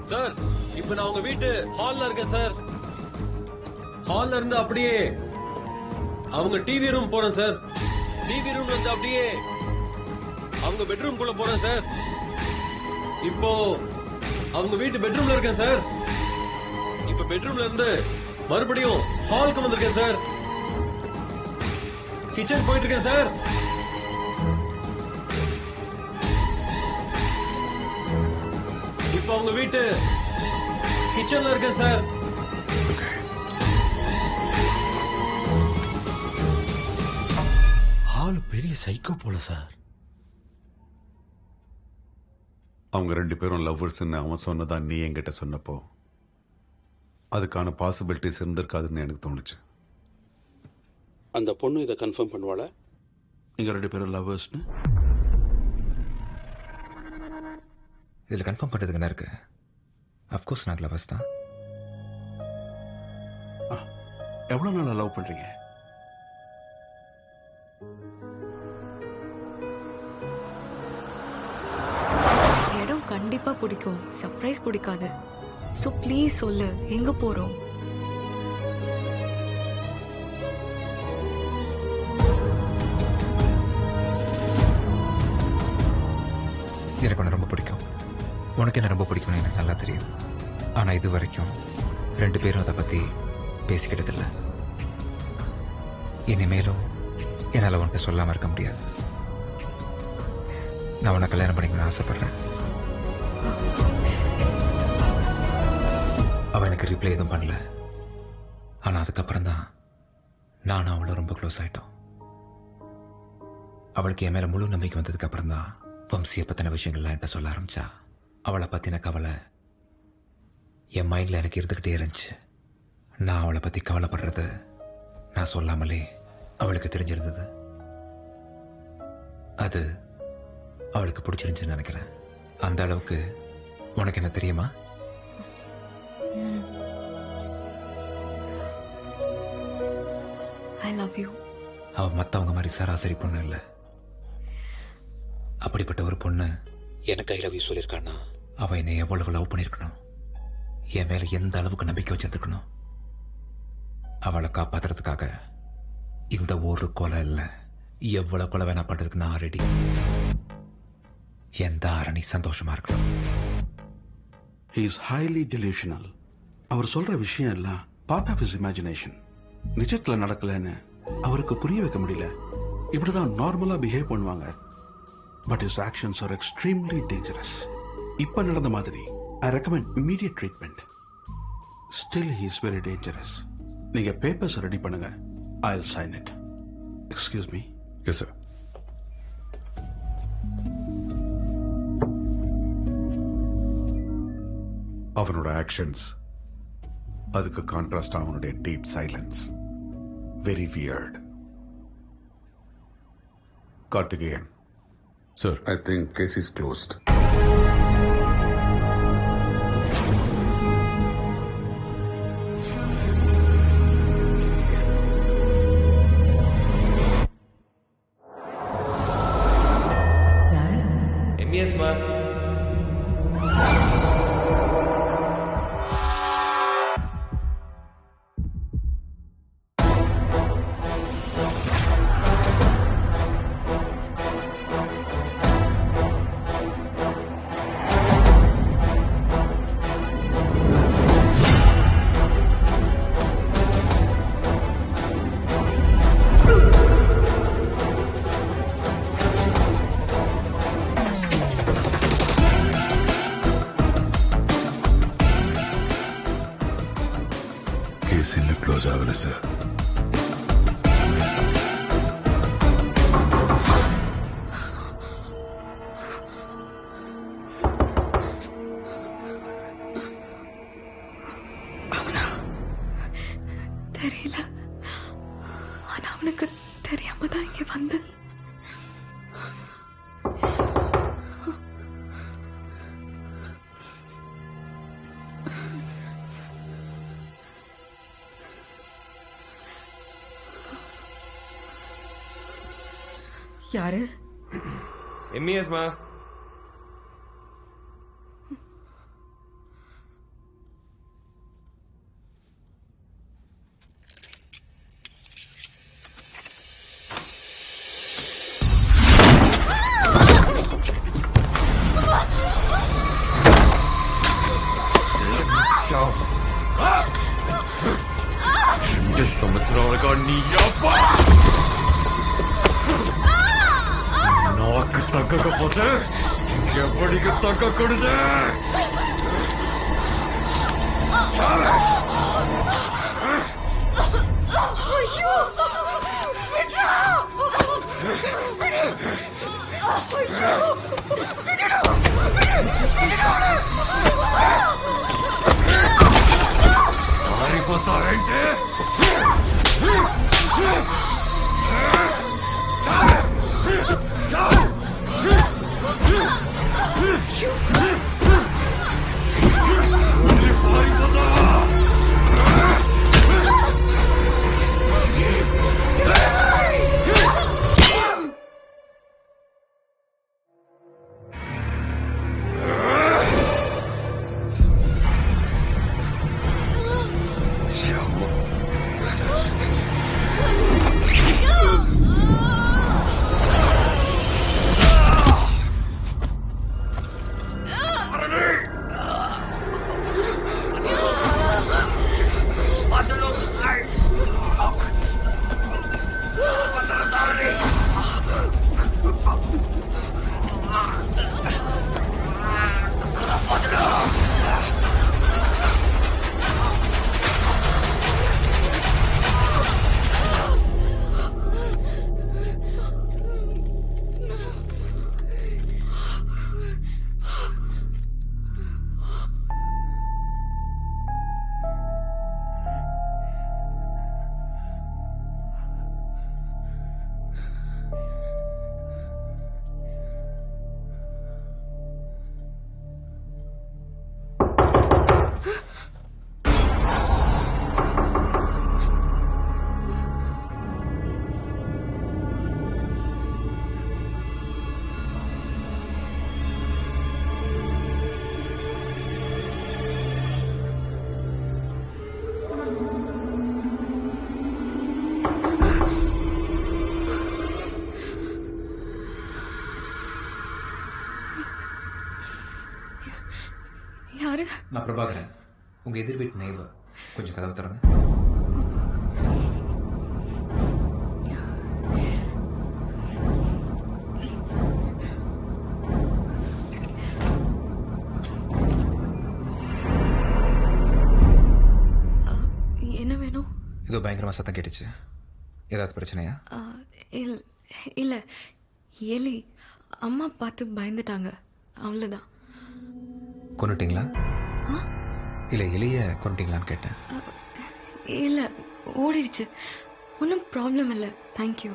சார், இப்ப நான் உங்க வீட்டு ஹால்ல இருக்கேன் சார். ஹால்ல இருந்து அப்படியே அவங்க டிவி ரூம் போறேன் சார். டிவி ரூம் வந்து அப்படியே அவங்க பெட்ரூம் குள்ள போறேன் சார். இப்போ அவங்க வீட்டு பெட்ரூம்ல இருக்கேன் சார். இப்ப பெட்ரூம்ல இருந்து மறுபடியும் ஹாலுக்கு வந்திருக்கேன் சார். கிச்சன் போயிட்டு இருக்கேன் சார். இப்ப அவங்க வீட்டு கிச்சன்ல இருக்கேன் சார். ஆளு பெரிய சைக்கோ போல சார். அவங்க 2 பேரும் லவ்வர்ஸ்ன்னு அவன் சொன்னதா நீ என்கிட்ட சொன்னப்போ அதுக்கான பாசிபிலிட்டிஸ் இருந்திருக்காதுன்னு எனக்கு தோணுச்சு. அந்த பொண்ணு இதை கன்ஃபார்ம் பண்ணுவாளா? நீங்க 2 பேரும் லவ்வர்ஸ்னு? இதில் கன்ஃபார்ம் பண்ணுறதுக்கு என்ன இருக்கு? அஃப்கோர்ஸ் நாங்கள் லவர்ஸ் தான். எவ்வளவு நாளா லவ் பண்றீங்க? இடம் கண்டிப்பா பிடிக்கும், சர்ப்ரைஸ் பிடிக்காது. சோ ப்ளீஸ் சொல்லு, எங்க போறோம்? எனக்கு உன்னை ரொம்ப பிடிக்கும். உனக்கு என்ன ரொம்ப பிடிக்கும்னு எனக்கு நல்லா தெரியும். ஆனால் இது வரைக்கும் 2 பேரும் அதை பற்றி பேசிக்கிட்டதில்லை. இனிமேலும் என்னால் உன்கிட்ட சொல்லாமல் இருக்க முடியாது. நான் உன்னை கல்யாணம் பண்ணிக்கணும்னு ஆசைப்படுறேன். அவன் எனக்கு ரிப்ளை எதுவும் பண்ணல. ஆனால் அதுக்கப்புறம் தான் நானும் அவளும் ரொம்ப க்ளோஸ் ஆயிட்டோம். அவளுக்கு என் மேலே முழு நம்பிக்கை வந்ததுக்கு அப்புறம் தான் வம்சியை பற்றின விஷயங்கள்லாம் என்கிட்ட சொல்ல ஆரம்பிச்சா. அவளை பற்றின கவலை என் மைண்டில் எனக்கு இருந்துக்கிட்டே இருந்துச்சு. நான் அவளை பற்றி கவலைப்படுறது நான் சொல்லாமலே அவளுக்கு தெரிஞ்சிருந்தது. அது அவளுக்கு பிடிச்சிருந்துச்சுன்னு நினைக்கிறேன். அந்த அளவுக்கு உனக்கு என்ன தெரியுமா? I love you. அவ மற்றவங்க மாதிரி சராசரி பொண்ணு இல்லை. அப்படிப்பட்ட ஒரு பொண்ணு எனக்கு ஐ லவ் யூ சொல்லியிருக்கான்னா அவ என்னை எவ்வளவு லவ் பண்ணியிருக்கணும், என் மேல எந்த அளவுக்கு நம்பிக்கை வச்சிருக்கணும். அவளை காப்பாத்துறதுக்காக இந்த ஒரு கொலை இல்லை, எவ்வளவு கொலை வேணா பண்றதுக்கு நான் ரெடி. எந்த ஆரணி சந்தோஷமா இருக்கணும். He is highly delusional. அவர் சொல்ற விஷயம் எல்லாம் பார்ட் ஆஃப் his imagination. நிஜத்துல நடக்கலன்னு அவருக்கு புரிய வைக்க முடியல. இப்படிதான் நார்மலா பிஹேவ் பண்ணுவாங்க. But his actions are extremely dangerous. இப்ப நடந்த மாதிரி I recommend immediate treatment. Still he is very dangerous. நீங்க பேப்பர்ஸ் ரெடி பண்ணுங்க. I'll sign it. Excuse me. Yes, sir. அவனோட ஆக்ஷன்ஸ், அதுக்கு கான்ட்ராஸ்ட் அவனுடைய deep silence. Very weird. Karthikeyan. Sir, I think case is closed. எம்இஎஸ்மா case இன்னும் close ஆகல சார். தெரியல, ஆனா அவனுக்கு தெரியாம தான் இங்க வந்து யாரு? எம்இஎஸ்மா సంవత్సరాలుగా నీ అబ్బా నాకు తగ్గకపోతే ఎవరికి తగ్గకూడదు. మారిపోతావేంటి? நான் பிரபாகரன், உங்கள் எதிர் வீட்டு நெய்பர். கொஞ்சம் கதவை தரங்க. என்ன வேணும்? ஏதோ பயங்கரமாக சத்தம் கேட்டுச்சு. ஏதாவது பிரச்சனையா? இல்ல, எலி. அம்மா பார்த்து பயந்துட்டாங்க, அவ்வளோதான். கொண்டுட்டீங்களா? இல்லை, எலிய கொண்டுட்டீங்களான்னு கேட்டேன். இல்ல, ஓடிடுச்சு. ஒன்றும் ப்ராப்ளம் இல்லை. தேங்க்யூ.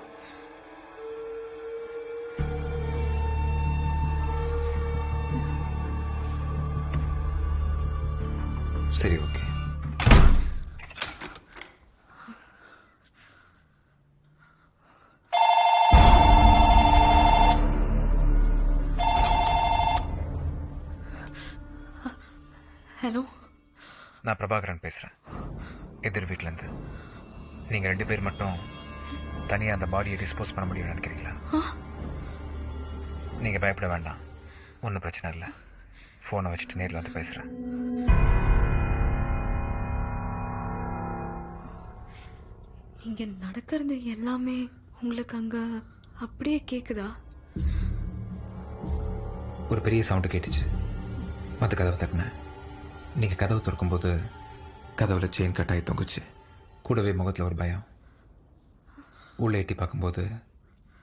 சரி, ஓகே. ஹலோ, நான் பிரபாகரன் பேசுகிறேன், எதிர் வீட்டிலேருந்து. நீங்கள் 2 பேர் மட்டும் தனியாக அந்த பாடியை டிஸ்போஸ் பண்ண முடியும்னு நினைக்கிறீங்களா? நீங்கள் பயப்பட வேண்டாம், ஒன்றும் பிரச்சனை இல்லை. ஃபோனை வச்சுட்டு நேரில் வந்து பேசுகிறேன். இங்க நடக்கிறது எல்லாமே உங்களுக்கு அங்க அப்படியே கேக்குதா? ஒரு பெரிய சவுண்டு கேட்டுச்சு, வந்து கதவை தட்டினேன். நீங்கள் கதவை திறக்கும்போது கதவுல செயின் கட்டாயி தொங்குச்சு. கூடவே முகத்தில் ஒரு பயம். உள்ளே எட்டி பார்க்கும்போது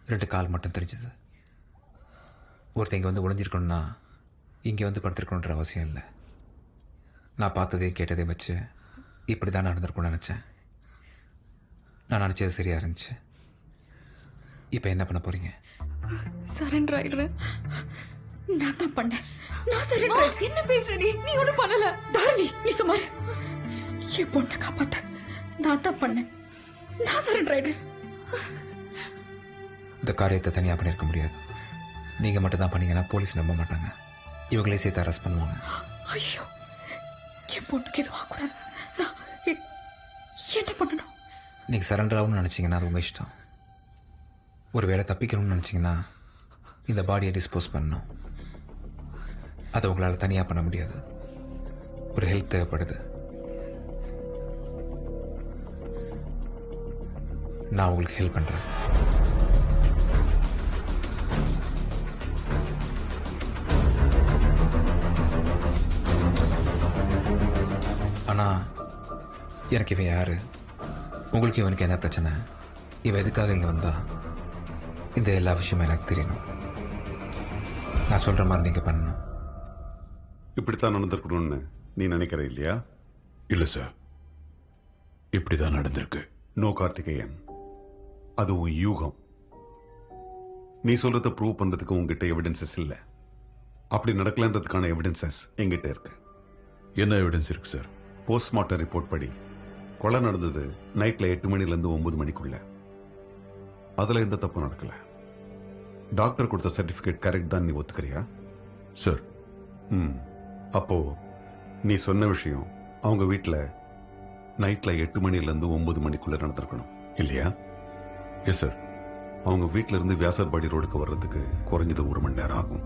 2 கால் மட்டும் தெரிஞ்சுது. ஒருத்தர் இங்கே வந்து ஒளிஞ்சிருக்கணும்னா இங்கே வந்து படுத்திருக்கணுன்ற அவசியம் இல்லை. நான் பார்த்ததையும் கேட்டதையும் வச்சு இப்படி தான் நடந்திருக்கும்னு நினச்சேன். நான் நினச்சது சரியா இருந்துச்சு. இப்போ என்ன பண்ண போறீங்க? சரண்டர் ஆயிடுறேன். நான் தான் பண்ணேன். நான் சரண்டர். என்ன பேசுற நீ? நீ ஒன்றும் பண்ணல. தாரணி, நீ சும்மா என் பொண்ணை காப்பாத்த நான் தான் பண்ணேன். நான் சரண்டர் ஆயிடுறேன். இந்த காரியத்தை தனியாக பண்ணியிருக்க முடியாது. நீங்கள் மட்டும் தான் பண்ணீங்கன்னா போலீஸ் நம்ப மாட்டாங்க. இவங்களே சேர்த்து அரெஸ்ட் பண்ணுவாங்க. ஐயோ, என் பொண்ணுக்கு எதுவும் ஆகக்கூடாது. என்ன பண்ணணும்? நீங்கள் சரண்டர் ஆகும்னு நினச்சிங்கன்னா அது உங்கள் இஷ்டம். ஒரு வேளை தப்பிக்கணும்னு நினச்சிங்கன்னா இந்த பாடியை டிஸ்போஸ் பண்ணணும். அதை உங்களால் தனியாக பண்ண முடியாது. ஒரு ஹெல்ப் தேவைப்படுது. நான் உங்களுக்கு ஹெல்ப் பண்ணுறேன். ஆனால் எனக்கு இவன் யாரு? உங்களுக்கு இவனுக்கு என்ன பிரச்சனை? இவன் எதுக்காக இங்கே வந்தா? இந்த எல்லா விஷயமும் எனக்கு தெரியணும். நான் சொல்ற மாதிரி நீங்க பண்ணணும். இப்படித்தான் நடந்திருக்கணும்னு நீ நினைக்கிற இல்லையா? இல்ல சார், இப்படிதான் நடந்திருக்கு. நோ கார்த்திகேயன், அது உன் யூகம். நீ சொல்றத ப்ரூவ் பண்றதுக்கு உங்ககிட்ட எவிடன்சஸ் இல்ல. அப்படி நடக்கலன்றதுக்கான எவிடன்சஸ் எங்கிட்ட இருக்கு. என்ன எவிடன்ஸ் இருக்கு சார்? போஸ்ட்மார்ட்டம் ரிப்போர்ட் படி கொலை நடந்தது நைட்ல 8 மணில இருந்து 9 மணிக்குள்ள. அதுல எந்த தப்பும் நடக்கல. டாக்டர் கொடுத்த சர்டிபிகேட் கரெக்ட் தான், நீ ஒத்துக்கிறியா? சார், அப்போ நீ சொன்ன விஷயம் அவங்க வீட்டுல நைட்ல 8 மணில இருந்து 9 மணிக்குள்ள நடந்திருக்கணும் இல்லையா? Yes sir. அவங்க வீட்டுல இருந்து வியாசர்பாடி ரோடுக்கு வர்றதுக்கு குறைஞ்சது 1 மணி நேரம் ஆகும்.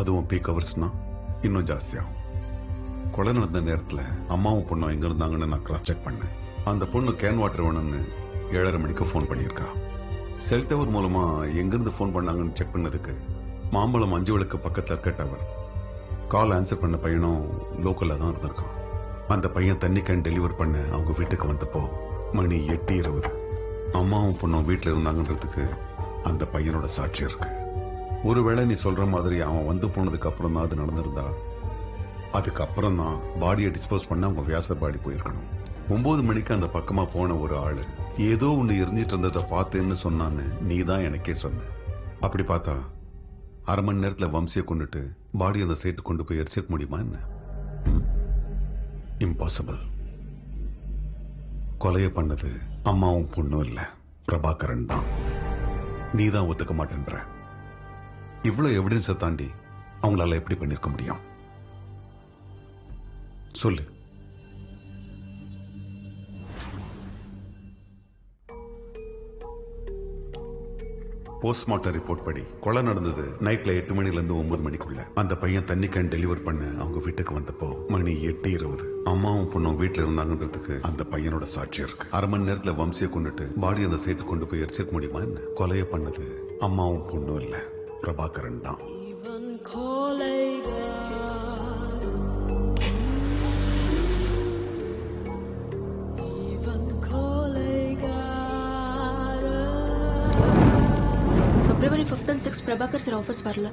அதுவும் பீக் ஹவர்ஸ்னா இன்னும் ஜாஸ்தி ஆகும். கொலை நடந்த நேரத்துல அம்மாவும் பொண்ணும் எங்க இருந்தாங்கன்னு நான் கிராஸ் செக் பண்ணேன். அந்த பொண்ணு கேன் வாட்டர் வேணும்னு 7:30 மணிக்கு போன் பண்ணியிருக்கா. செல் டவர் மூலமா எங்கிருந்து போன் பண்ணாங்கன்னு செக் பண்ணதுக்கு மாம்பழம் 5 விளக்கு பக்கத்துல இருக்க டவர். கால் ஆன்சர் பண்ண பையனும் லோக்கல்ல தான் இருந்திருக்கான். அந்த பையன் தண்ணி கேன் டெலிவர் பண்ண அவங்க வீட்டுக்கு வந்தப்போ மணி 8:20. அம்மாவும் பொண்ணும் வீட்டுல இருந்தாங்கன்றதுக்கு அந்த பையனோட சாட்சி இருக்கு. ஒருவேளை நீ சொல்ற மாதிரி அவன் வந்து போனதுக்கு அப்புறம் தான் அது நடந்திருந்தா, அதுக்கப்புறம் தான் பாடியை டிஸ்போஸ் பண்ண அவங்க வியாசர்பாடி போயிருக்கணும். 9 மணிக்கு அந்த பக்கமா போன ஒரு ஆளு ஏதோ ஒண்ணு எரிஞ்சிட்டு இருந்ததை பார்த்தேன்னு சொன்னான்னு நீ தான் எனக்கே சொன்ன. அப்படி பார்த்தா 1/2 மணி நேரத்துல வம்சியை கொண்டுட்டு பாடி அந்த சைட்டு கொண்டு போய் எரிச்சிருக்க முடியுமா என்ன? இம்பாசிபிள். கொலையை பண்ணது அம்மாவும் பொண்ணும் இல்ல, பிரபாகரன் தான். நீ தான் ஒத்துக்க மாட்டேன்ற. இவ்வளவு எவிடன்ஸை தாண்டி அவங்களால எப்படி பண்ணிருக்க முடியும் சொல்லு? போஸ்ட்மார்ட்டம் ரிப்போர்ட் படி கொலை நடந்தது நைட்ல 8 மணில இருந்து 9 மணிக்குள்ள. அந்த பையன் தண்ணி கேன் டெலிவர் பண்ண அவங்க வீட்டுக்கு வந்தப்போ மணி 8:20. அம்மாவும் பொண்ணும் வீட்டுல இருந்தாங்கன்றதுக்கு அந்த பையனோட சாட்சி இருக்கு. அரை மணி நேரத்துல வம்சியை கொண்டுட்டு பாடி அந்த சைட்டு கொண்டு போய் எரிச்சிருக்க முடியுமா என்ன? கொலையை பண்ணது அம்மாவும் பொண்ணும் இல்ல, பிரபாகரன் தான். February 5th and 6th Prabhakar sir office வரல.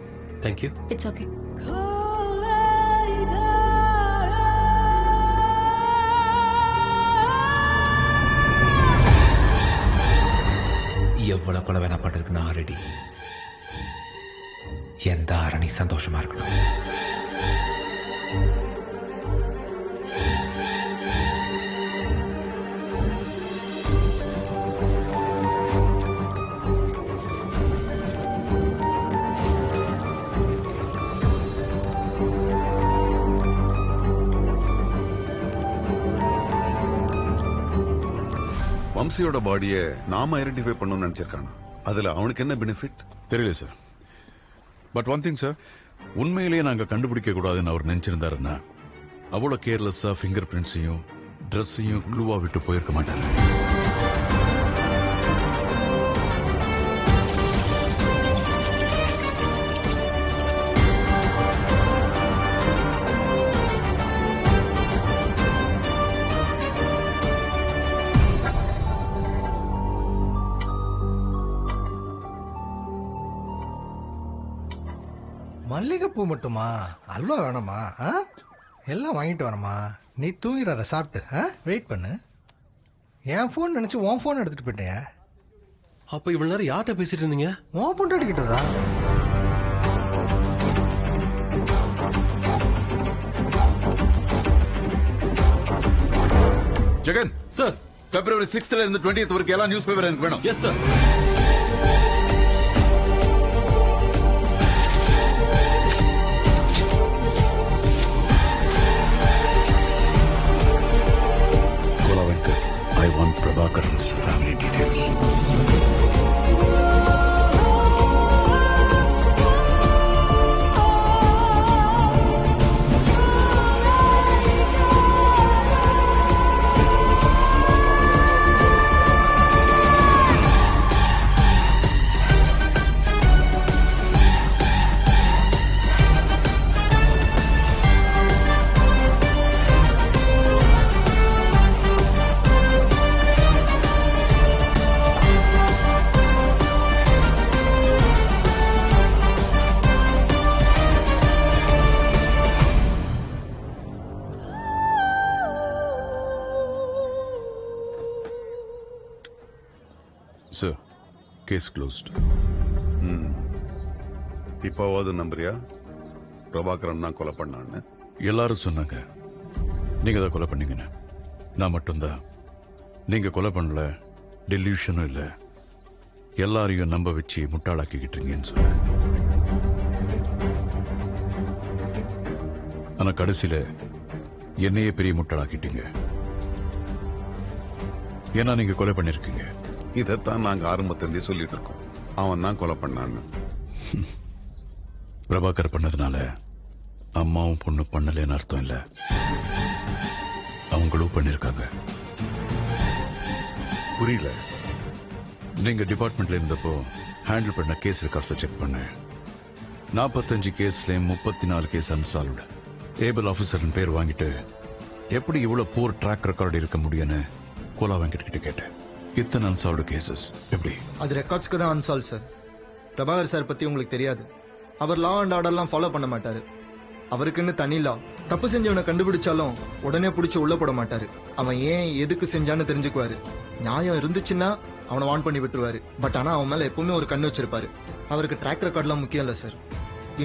Thank you. It's okay. எவ்வளவு கொலை வேணா பண்றதுக்கு நான் ரெடி. எந்த அரணி சந்தோஷமா இருக்கணும். வம்சியோட பாடியை நாம ஐடென்டிஃபை பண்ணணும்னு நினைச்சிருக்கானா? அதுல அவனுக்கு என்ன பெனிஃபிட் தெரியல sir. But one thing sir, உண்மையிலேயே நாங்க கண்டுபிடிக்க கூடாதுன்னு அவர் நினைச்சிருந்தாருன்னா அவ்வளவு கேர்லெஸ்ஸா ஃபிங்கர் பிரிண்ட்ஸையும் ட்ரெஸ்ஸையும் க்ளூவா விட்டு போயிருக்க மாட்டாரு. மல்லிகைப்பூ மட்டுமா? அல்வா வேணாமா? எல்லாம் வாங்கிட்டு வரமா? நீ தூங்கிடாத, சாப்பிட்டு வெயிட் பண்ணு. என் ஃபோன் நினைச்சு உன் ஃபோன் எடுத்துட்டு போயிட்டேன். அப்ப இவ்வளவு நேரம் யார்கிட்ட பேசிட்டு இருந்தீங்க? உன் பொண்டாட்டி கிட்டதா? ஜெகன் சார், February 6th இருந்து 20th வரைக்கும் எல்லா நியூஸ் பேப்பர் எனக்கு வேணும். Yes sir. I want Prabhakaran's family details. Sir, case closed. இப்போவாது நம்புறியா பிரபாகரன் தான் கொலை பண்ணான்னு? எல்லாரும் சொன்னாங்க நீங்க தான் கொலை பண்ணீங்கன்னு. நான் மட்டும்தான் நீங்க கொலை பண்ணல, டெல்யூஷனும் இல்ல, எல்லாரையும் நம்ப வச்சு முட்டாளாக்கிக்கிட்டீங்கன்னு சொன்னேன். ஆனா கடைசியில என்னையே பெரிய முட்டாளாக்கிட்டீங்க. ஏன்னா நீங்க கொலை பண்ணிருக்கீங்க. இதைத்தான் நாங்க ஆரம்பத்திலிருந்தே சொல்லிட்டு இருக்கோம், அவன் தான் கொலை பண்ணான்னு. பிரபாகர் பண்ணதுனால அம்மாவும் பொண்ணு பண்ணலன்னு அர்த்தம் இல்ல, அவங்களும் பண்ணிருக்காங்க. புரியல. நீங்க டிபார்ட்மெண்ட்ல இருந்தப்போ ஹேண்டில் பண்ண கேஸ் ரெக்கார்ட்ஸ் செக் பண்ணேன். 45 கேஸ்ல 34 கேஸ் அன்சால்வ்டு. ஏபிள் ஆபீசர் பேர் வாங்கிட்டு எப்படி இவ்வளவு போர் ட்ராக் ரெக்கார்டு இருக்க முடியும்னு கோலா வெங்கட் கிட்ட கேட்டேன். இத்தனை அன்சால்வ்டு கேசஸ் எப்படி? அது ரெக்கார்ட்ஸ்க்கு தான் அன்சால்வ் சார். பிரபாகர் சார் பத்தி உங்களுக்கு தெரியாது. அவர் லா அண்ட் ஆர்டர்லாம் ஃபாலோ பண்ண மாட்டாரு. அவருக்குன்னு தனி லா. தப்பு செஞ்சவனை கண்டுபிடிச்சாலும் உடனே பிடிச்சி உள்ள போட மாட்டாரு. அவன் ஏன் எதுக்கு செஞ்சான்னு தெரிஞ்சுக்குவாரு. நியாயம் இருந்துச்சுன்னா அவனை வான் பண்ணி விட்டுருவாரு. பட் ஆனா அவன் மேல எப்பவுமே ஒரு கண்ணு வச்சிருப்பாரு. அவருக்கு ட்ராக் ரெக்கார்ட்லாம் முக்கியம் இல்ல சார்.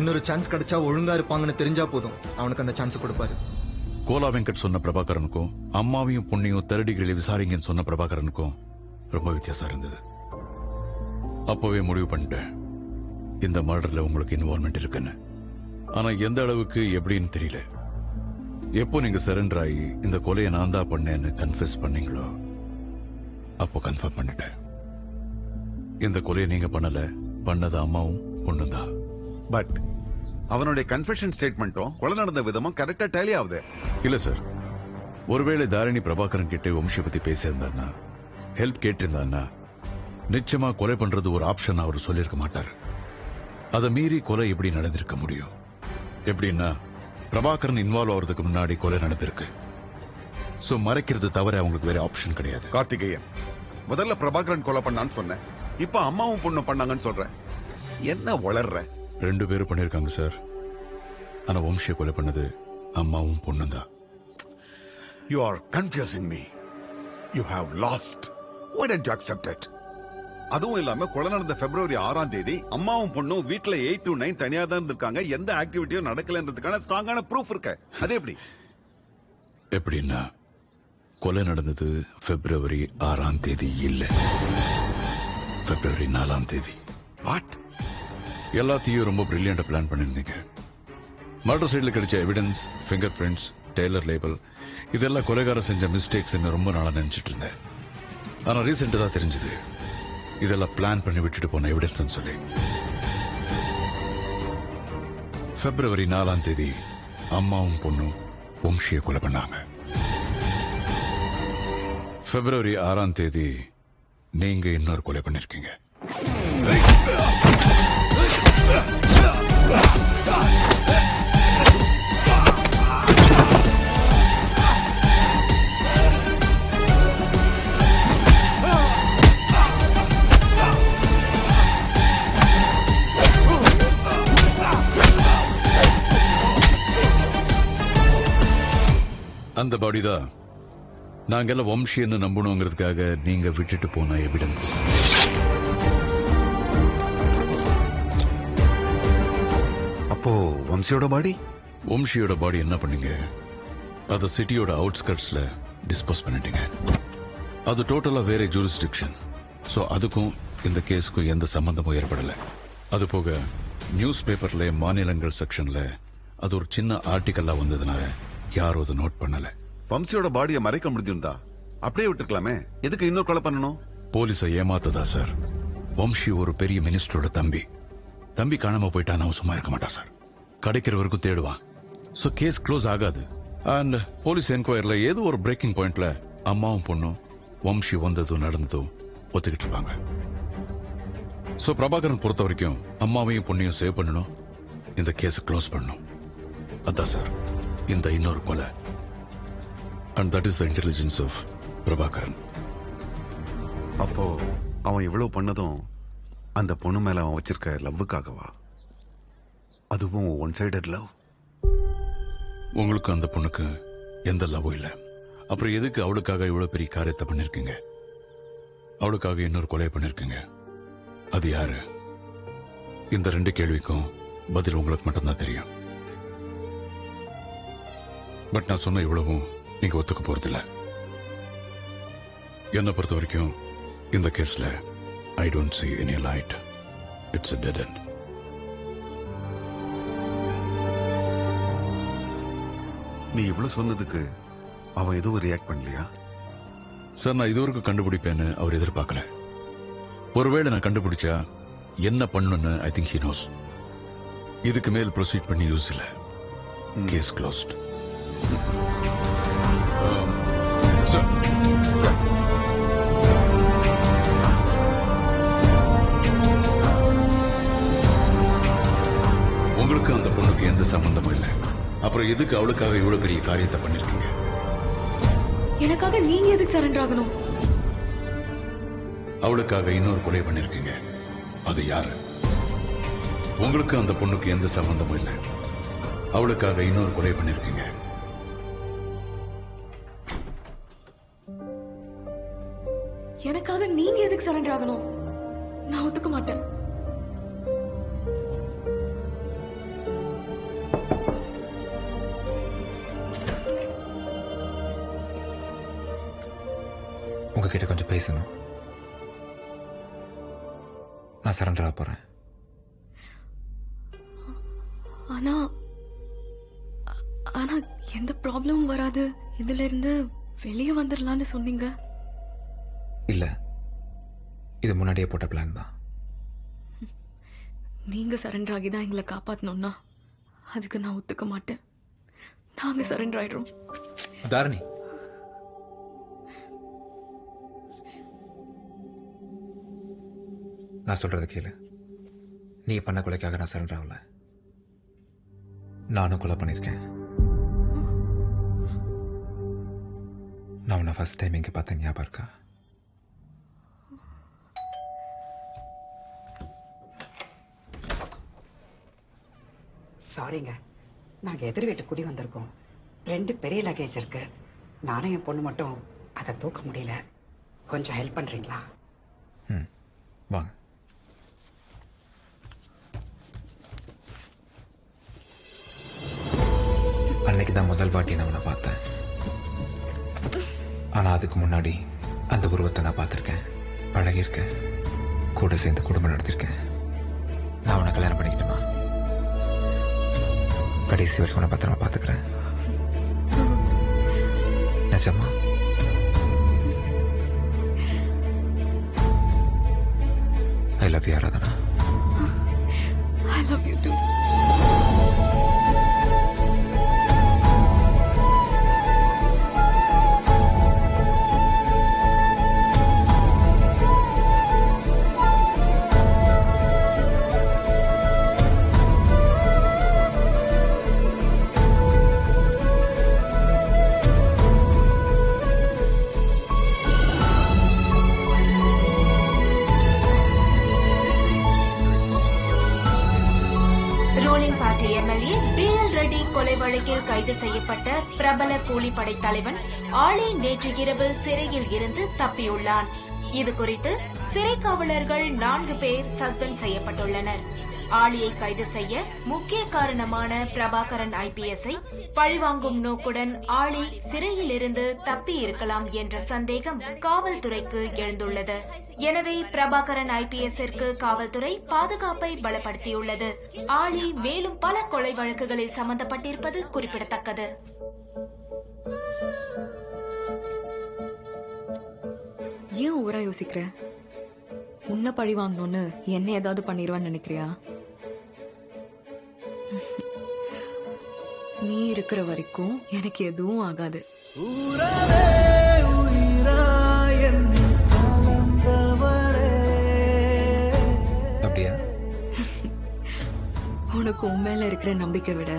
இன்னொரு சான்ஸ் கிடைச்சா ஒழுங்கா இருப்பாங்கன்னு தெரிஞ்சா போதும், அவனுக்கு அந்த சான்ஸ் கொடுப்பாரு. கோலா வெங்கட் சொன்ன பிரபாகரனுக்கும் அம்மாவையும் பொண்ணையும் தேர்ட் டிகிரியில விசாரிங்கன்னு சொன்ன பிரபாகரனுக்கும் ரொம்ப வித்தியாசம் இருந்தது. அப்பவே முடிவு பண்ணிட்டேன் இந்த மர்டர்ல உங்களுக்கு இன்வால்வ்மெண்ட் இருக்குன்னு. ஆனா எந்த அளவுக்கு எப்படின்னு தெரியல. எப்போ நீங்க சரண்டர் ஆகி இந்த கொலையை நான் தான் பண்ணேன்னு கன்ஃபெஸ் பண்ணீங்களோ அப்போ கன்ஃபார்ம் பண்ணிட்டேன் இந்த கொலையை நீங்க பண்ணல, பண்ணது அம்மாவும் பொண்ணும் தான். பட் அவனுடைய கன்ஃபெஷன் ஸ்டேட்மெண்ட்டும் கொலை நடந்த விதமும் கரெக்டா டேலி ஆகுது. இல்ல சார், ஒருவேளை தாரிணி பிரபாகரன் கிட்ட வம்சியை பத்தி பேசியிருந்தாருன்னா, ஹெல்ப் கேட்டிருந்தாருன்னா, நிச்சயமா கொலை பண்றது ஒரு ஆப்ஷன் அவர் சொல்லியிருக்க மாட்டாரு. அதை மீறி கொலை எப்படி நடந்திருக்க முடியும்? எப்படின்னா, பிரபாகரன் இன்வால்வ் ஆகிறதுக்கு முன்னாடி கொலை நடந்திருக்கு. சோ மறைக்கிறது தவிர அவங்களுக்கு வேற ஆப்ஷன் கிடையாது. கார்த்திகேயன், முதல்ல பிரபாகரன் கொலை பண்ணான்னு சொன்னேன், இப்ப அம்மாவும் பொண்ணும் பண்ணாங்கன்னு சொல்றேன். என்ன வளர்ற? 2 பேரும் பண்ணிருக்காங்க சார். ஆனா வம்சியை கொலை பண்ணது அம்மாவும் பொண்ணும் தான். You are confusing me. You have lost. Why don't you accept it? அதுவும் இல்லாம கொலை நடந்த February 6ஆம் தேதி அம்மாவும் பொண்ணும் வீட்டுல 8 to 9 தனியா தான் இருந்திருக்காங்க. எந்த ஆக்டிவிட்டியும் நடக்கலன்றதுக்கான ஸ்ட்ராங்கான ப்ரூஃப் இருக்கு. அது எப்படி? எப்படின்னா, கொலை நடந்தது February 6ஆம் தேதி இல்ல, February 4ஆம் தேதி. வாட்? எல்லாத்தையும் ரொம்ப பிரில்லியண்டா பிளான் பண்ணிருந்தீங்க. மர்டர் சைட்ல கிடைச்ச evidence, finger prints, tailor label, இதெல்லாம் கொலைகாரம் செஞ்ச மிஸ்டேக்ஸ் ரொம்ப நாளா நினைச்சிட்டு இருந்தேன். ஆனா ரீசெண்டா தான் தெரிஞ்சது இதெல்லாம் பிளான் பண்ணி விட்டுட்டு போன எவிடன்ஸ் சொல்லி. February 4ஆம் தேதி அம்மாவும் பொண்ணும் வம்சியை கொலை பண்ணாங்க. February 6ஆம் தேதி நீங்க இன்னொரு கொலை பண்ணிருக்கீங்க. அந்த பாடி தான் நாங்கெல்லாம் வம்சின்னு நம்பணுங்கிறதுக்காக நீங்க விட்டுட்டு போன எவிடன்ஸ். அப்போ வம்சியோட பாடி? வம்சியோட பாடி என்ன பண்ணீங்க? அது சிட்டியோட அவுட்ஸ்கர்ட்ஸ்ல டிஸ்போஸ் பண்ணிட்டீங்க. அது டோட்டலா வேற ஜூரிஸ்டிக்ஷன். சோ அதுக்கும் இந்த கேஸுக்கும் எந்த சம்பந்தமும் ஏற்படல. அது போக நியூஸ் பேப்பர்ல மாநிலங்கள் செக்ஷன்ல அது ஒரு சின்ன ஆர்டிக்கல்லா வந்ததுனால யாரும் அதை நோட் பண்ணல. வம்சியோட பாடியை மறைக்க முடிஞ்சிருந்தா அப்படியே விட்டுருக்கலாமே, எதுக்கு இன்னொரு கொலை பண்ணணும்? போலீஸை ஏமாத்ததா சார்? வம்சி ஒரு பெரிய மினிஸ்டரோட தம்பி. தம்பி காணாம போயிட்டான், அவன் சும்மா இருக்க மாட்டான் சார். கிடைக்கிற வரைக்கும் தேடுவான். சோ கேஸ் க்ளோஸ் ஆகாது. அண்ட் போலீஸ் என்கொயரில ஏதோ ஒரு பிரேக்கிங் பாயிண்ட்ல அம்மாவும் பொண்ணும் வம்சி வந்ததும் நடந்ததும் ஒத்துக்கிட்டு இருப்பாங்க. சோ பிரபாகரன் பொறுத்த வரைக்கும் அம்மாவையும் பொண்ணையும் சேவ் பண்ணணும், இந்த கேஸை க்ளோஸ் பண்ணணும். அதான் சார் இந்த இன்னொரு கொலை. And that is the intelligence of Prabhakaran. அப்போ அவன் இவ்வளவு பண்ணதும் அந்த பொண்ணு மேல அவன் வச்சிருக்க லவ்வுக்காகவா? அதுவும் ஒன் சைடட் லவ். உங்களுக்கு அந்த பொண்ணுக்கு எந்த லவ்வும் இல்ல. அப்புறம் எதுக்கு அவளுக்காக இவ்வளவு பெரிய காரியத்தை பண்ணிருக்கீங்க? அவளுக்காக இன்னொரு கொலை பண்ணிருக்கீங்க. அது யாரு? இந்த 2 கேள்விக்கும் பதில் உங்களுக்கு மட்டும்தான் தெரியும். பட் நான் சொன்ன இவ்வளவும் நீங்க ஒத்துக்க போறதில்ல. என்னை பொறுத்த வரைக்கும் இந்த கேஸ்ல I don't see any light. It's a dead end. நீ இவ்வளவு சொன்னதுக்கு அவன் எதுவும் ரியாக்ட் பண்ணலையா? சார், நான் இதுவரைக்கும் கண்டுபிடிப்பேன்னு அவர் எதிர்பார்க்கல. ஒருவேளை நான் கண்டுபிடிச்சா என்ன பண்ணணும்னு ஐ திங்க் ஹி நோஸ். இதுக்கு மேல் ப்ரொசீட் பண்ணி யூஸ் இல்ல. Case closed. சார், உங்களுக்கு அந்த பொண்ணுக்கு எந்த சம்பந்தமும் இல்லை. அப்புறம் எதுக்கு அவளுக்காக இவ்வளவு பெரிய காரியத்தை பண்ணிருக்கீங்க? எனக்காக நீங்க எதுக்கு சரண்டர் ஆகணும்? அவளுக்காக இன்னொரு கொலை பண்ணிருக்கீங்க. அது யாரு? உங்களுக்கு அந்த பொண்ணுக்கு எந்த சம்பந்தமும் இல்லை. அவளுக்காக இன்னொரு கொலை பண்ணிருக்கீங்க. எனக்காக நீங்க எதுக்கு சரண்டர் ஆகணும்? நான் ஒத்துக்க மாட்டேன். உங்ககிட்ட கொஞ்சம் பேசணும். நான் சரண்டர் ஆக போறேன். ஆனா ஆனா எந்த ப்ராப்ளமும் வராது, இதுல இருந்து வெளியே வந்துடலான்னு சொன்னீங்க. இல்ல, இது முன்னாடியே போட்ட பிளான் தான். நீங்க சரண்டர் ஆகி தான் எங்களை காப்பாத்தணும்னா அதுக்கு நான் ஒத்துக்க மாட்டேன். நாங்க சரண்டர் ஆயிடுறோம். தாரணி, நான் சொல்றது கேளு. நீ பண்ண கொலைக்காக நான் சரண்டர் ஆகல. நானும் கொலை பண்ணிருக்கேன். நான் உன்னை ஃபர்ஸ்ட் டைம் இங்க பார்த்தேன், ஞாபகம் இருக்கா? சாரிங்க, நாங்க எதிர் வீட்டு குடி வந்திருக்கோம். 2 பெரிய லக்கேஜ் இருக்கு. நானும் என் பொண்ணு மட்டும் அதை தூக்க முடியல. கொஞ்சம் ஹெல்ப் பண்றீங்களா? வாங்க. அன்னைக்கு தான் முதல் வாட்டி நான் உன்னை பார்த்தேன். ஆனா அதுக்கு முன்னாடி அந்த உருவத்தை நான் பார்த்திருக்கேன், பழகியிருக்கேன், கூட சேர்ந்து குடும்பம் நடத்திருக்கேன். நான் உன்னை கல்யாணம் பண்ணிக்கிட்டுமா? கடைசி வரைக்கும் உன்னை பத்திரமா பார்த்துக்கிறேன். நிஜமா? I love you Aradhana. I love you too. கொலை வழக்கில் கைது செய்யப்பட்ட பிரபல கூலிப்படை தலைவன் ஆளி நேற்று இரவு சிறையில் இருந்து தப்பியுள்ளான். இதுகுறித்து சிறை காவலர்கள் 4 பேர் சஸ்பெண்ட் செய்யப்பட்டுள்ளனர். ஆளியை கைது செய்ய முக்கிய காரணமான பிரபாகரன் ஐபிஎஸ்ஐ பழிவாங்கும் நோக்குடன் ஆளி சிறையில் இருந்து தப்பி இருக்கலாம் என்ற சந்தேகம் காவல்துறைக்கு எழுந்துள்ளது. எனவே பிரபாகரன் ஐபிஎஸ்ஸிற்கு காவல்துறை பாதுகாப்பை பலப்படுத்தியுள்ளது. ஆளி மேலும் பல கொலை வழக்குகளில் சம்பந்தப்பட்டிருப்பது குறிப்பிடத்தக்கது. ஏன் ஊரா யோசிக்கிற? உன்னை பழி வாங்கணும்னு என்ன ஏதாவது பண்ணிடுவான்னு நினைக்கிறியா? நீ இருக்கிற வரைக்கும் எனக்கு எதுவும் ஆகாது. அப்படியா? உனக்கு உன் மேல இருக்கிற நம்பிக்கை விட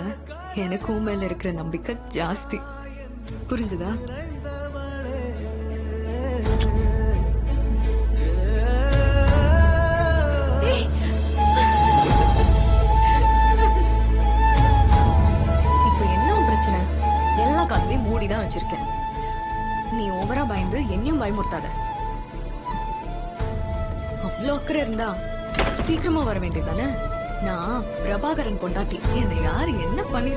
எனக்கு உன் மேல இருக்கிற நம்பிக்கை ஜாஸ்தி. புரிஞ்சுதா? மூடிதான் வச்சிருக்கேன். நீ ஓவரா பயந்து என்னையும் பயமுறுத்தாத. அவ்வளோ அக்கறை இருந்தா சீக்கிரமா வர வேண்டியதானே? நான் பிரபாகரன் பொண்டாட்டி. என்னை யாரு என்ன பண்ணி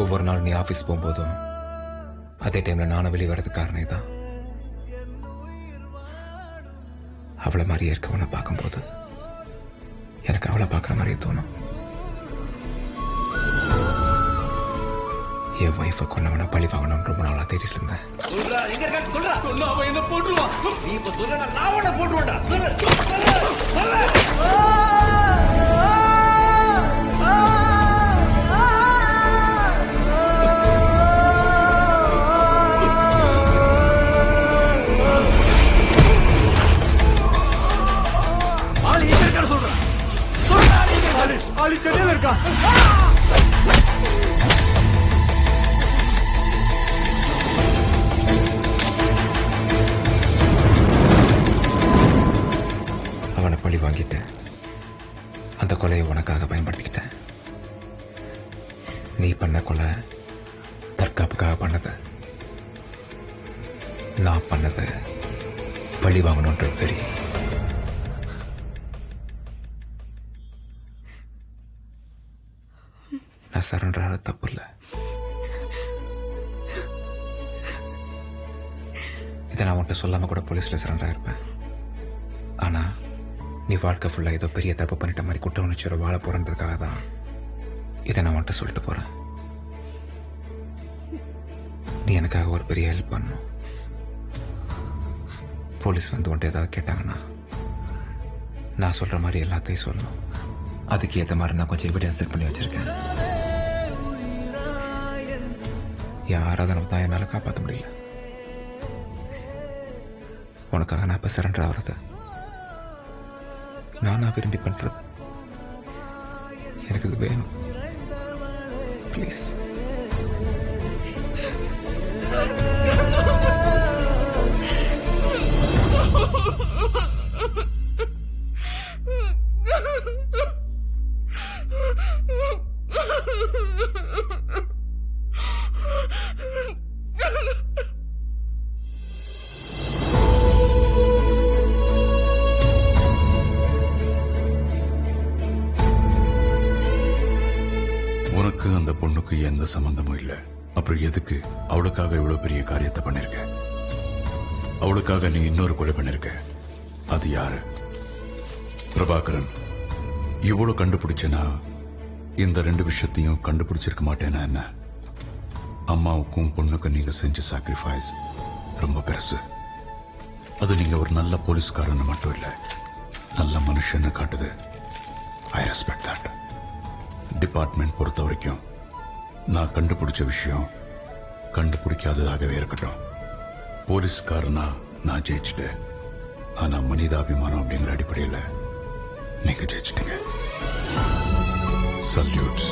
ஒவ்வொரு நாள் நீ ஆபீஸ் போகும்போதும் அதே டைம்ல நானும் வெளியே வர்றதுக்கு காரணம் தான். அவளை மாதிரியே இருக்கவனை பார்க்கும்போது எனக்கு அவளை பார்க்குற மாதிரியே தோணும். என் ஒய்ஃபை கொண்டவனை பழி வாங்கணும்னு ரொம்ப நாளா தேடிட்டு இருந்தேன். வாங்கிட்டு அந்த கொலையை உனக்காக பயன்படுத்திக்கிட்டேன். நீ பண்ண கொலை தற்காப்புக்காக பண்ணது. நான் பண்ணது பழி வாங்கணுன்றது தெரியும். நான் சரண்டர் ஆக தப்பு இல்லை. இதை நான் உன்கிட்ட சொல்லாம கூட போலீஸ்ல சரண்டர் ஆயிருப்பேன். ஆனா நீ வாழ்க்கை ஃபுல்லா ஏதோ பெரிய தப்பு பண்ணிட்ட மாதிரி குற்ற உணர்ச்சியோட வாழ போறதுக்காக தான் இதை நான் உன்கிட்ட சொல்லிட்டு போறேன். நீ எனக்காக ஒரு பெரிய ஹெல்ப் பண்ணணும். போலீஸ் வந்து உன்ட்டு ஏதாவது கேட்டாங்கன்னா நான் சொல்ற மாதிரி எல்லாத்தையும் சொல்லணும். அதுக்கு ஏற்ற மாதிரி நான் கொஞ்சம் எவிடன்ஸ் செட் பண்ணி வச்சிருக்கேன். யாராவது தான் என்னால் காப்பாற்ற முடியல. உனக்காக நான் இப்ப சரண்டர் ஆகிறது நானா விரும்பி பண்றது. எனக்கு இது வேணும். ப்ளீஸ். உனக்கு அந்த பொண்ணுக்கு எந்த சம்பந்தமும் இல்லை. அப்புறம் எதுக்கு அவளுக்காக இவ்வளவு பெரிய காரியத்தை பண்ணிருக்க? அவளுக்காக நீ இன்னொரு கொலை பண்ணிருக்க. அது யாரு? பிரபாகரன். இவ்வளவு கண்டுபிடிச்சனா இந்த 2 விஷயத்தையும் கண்டுபிடிச்சிருக்க மாட்டேனா என்ன? அம்மாவுக்கும் பொண்ணுக்கும் நீங்க செஞ்ச சாக்ரிஃபைஸ் ரொம்ப பெருசு. அது நீங்க ஒரு நல்ல போலீஸ்காரன்னு மட்டும் இல்ல, நல்ல மனுஷன்னு காட்டுது. I respect that. டிபார்ட்மெண்ட் பொறுத்த வரைக்கும் நான் கண்டுபிடிச்ச விஷயம் கண்டுபிடிக்காததாகவே இருக்கட்டும். போலீஸ்காரனா நான் ஜெயிச்சுட்டேன். ஆனா மனிதாபிமானம் அப்படிங்கிற அடிப்படையில் நீங்க ஜெயிச்சிட்டீங்க. சல்யூட்ஸ்.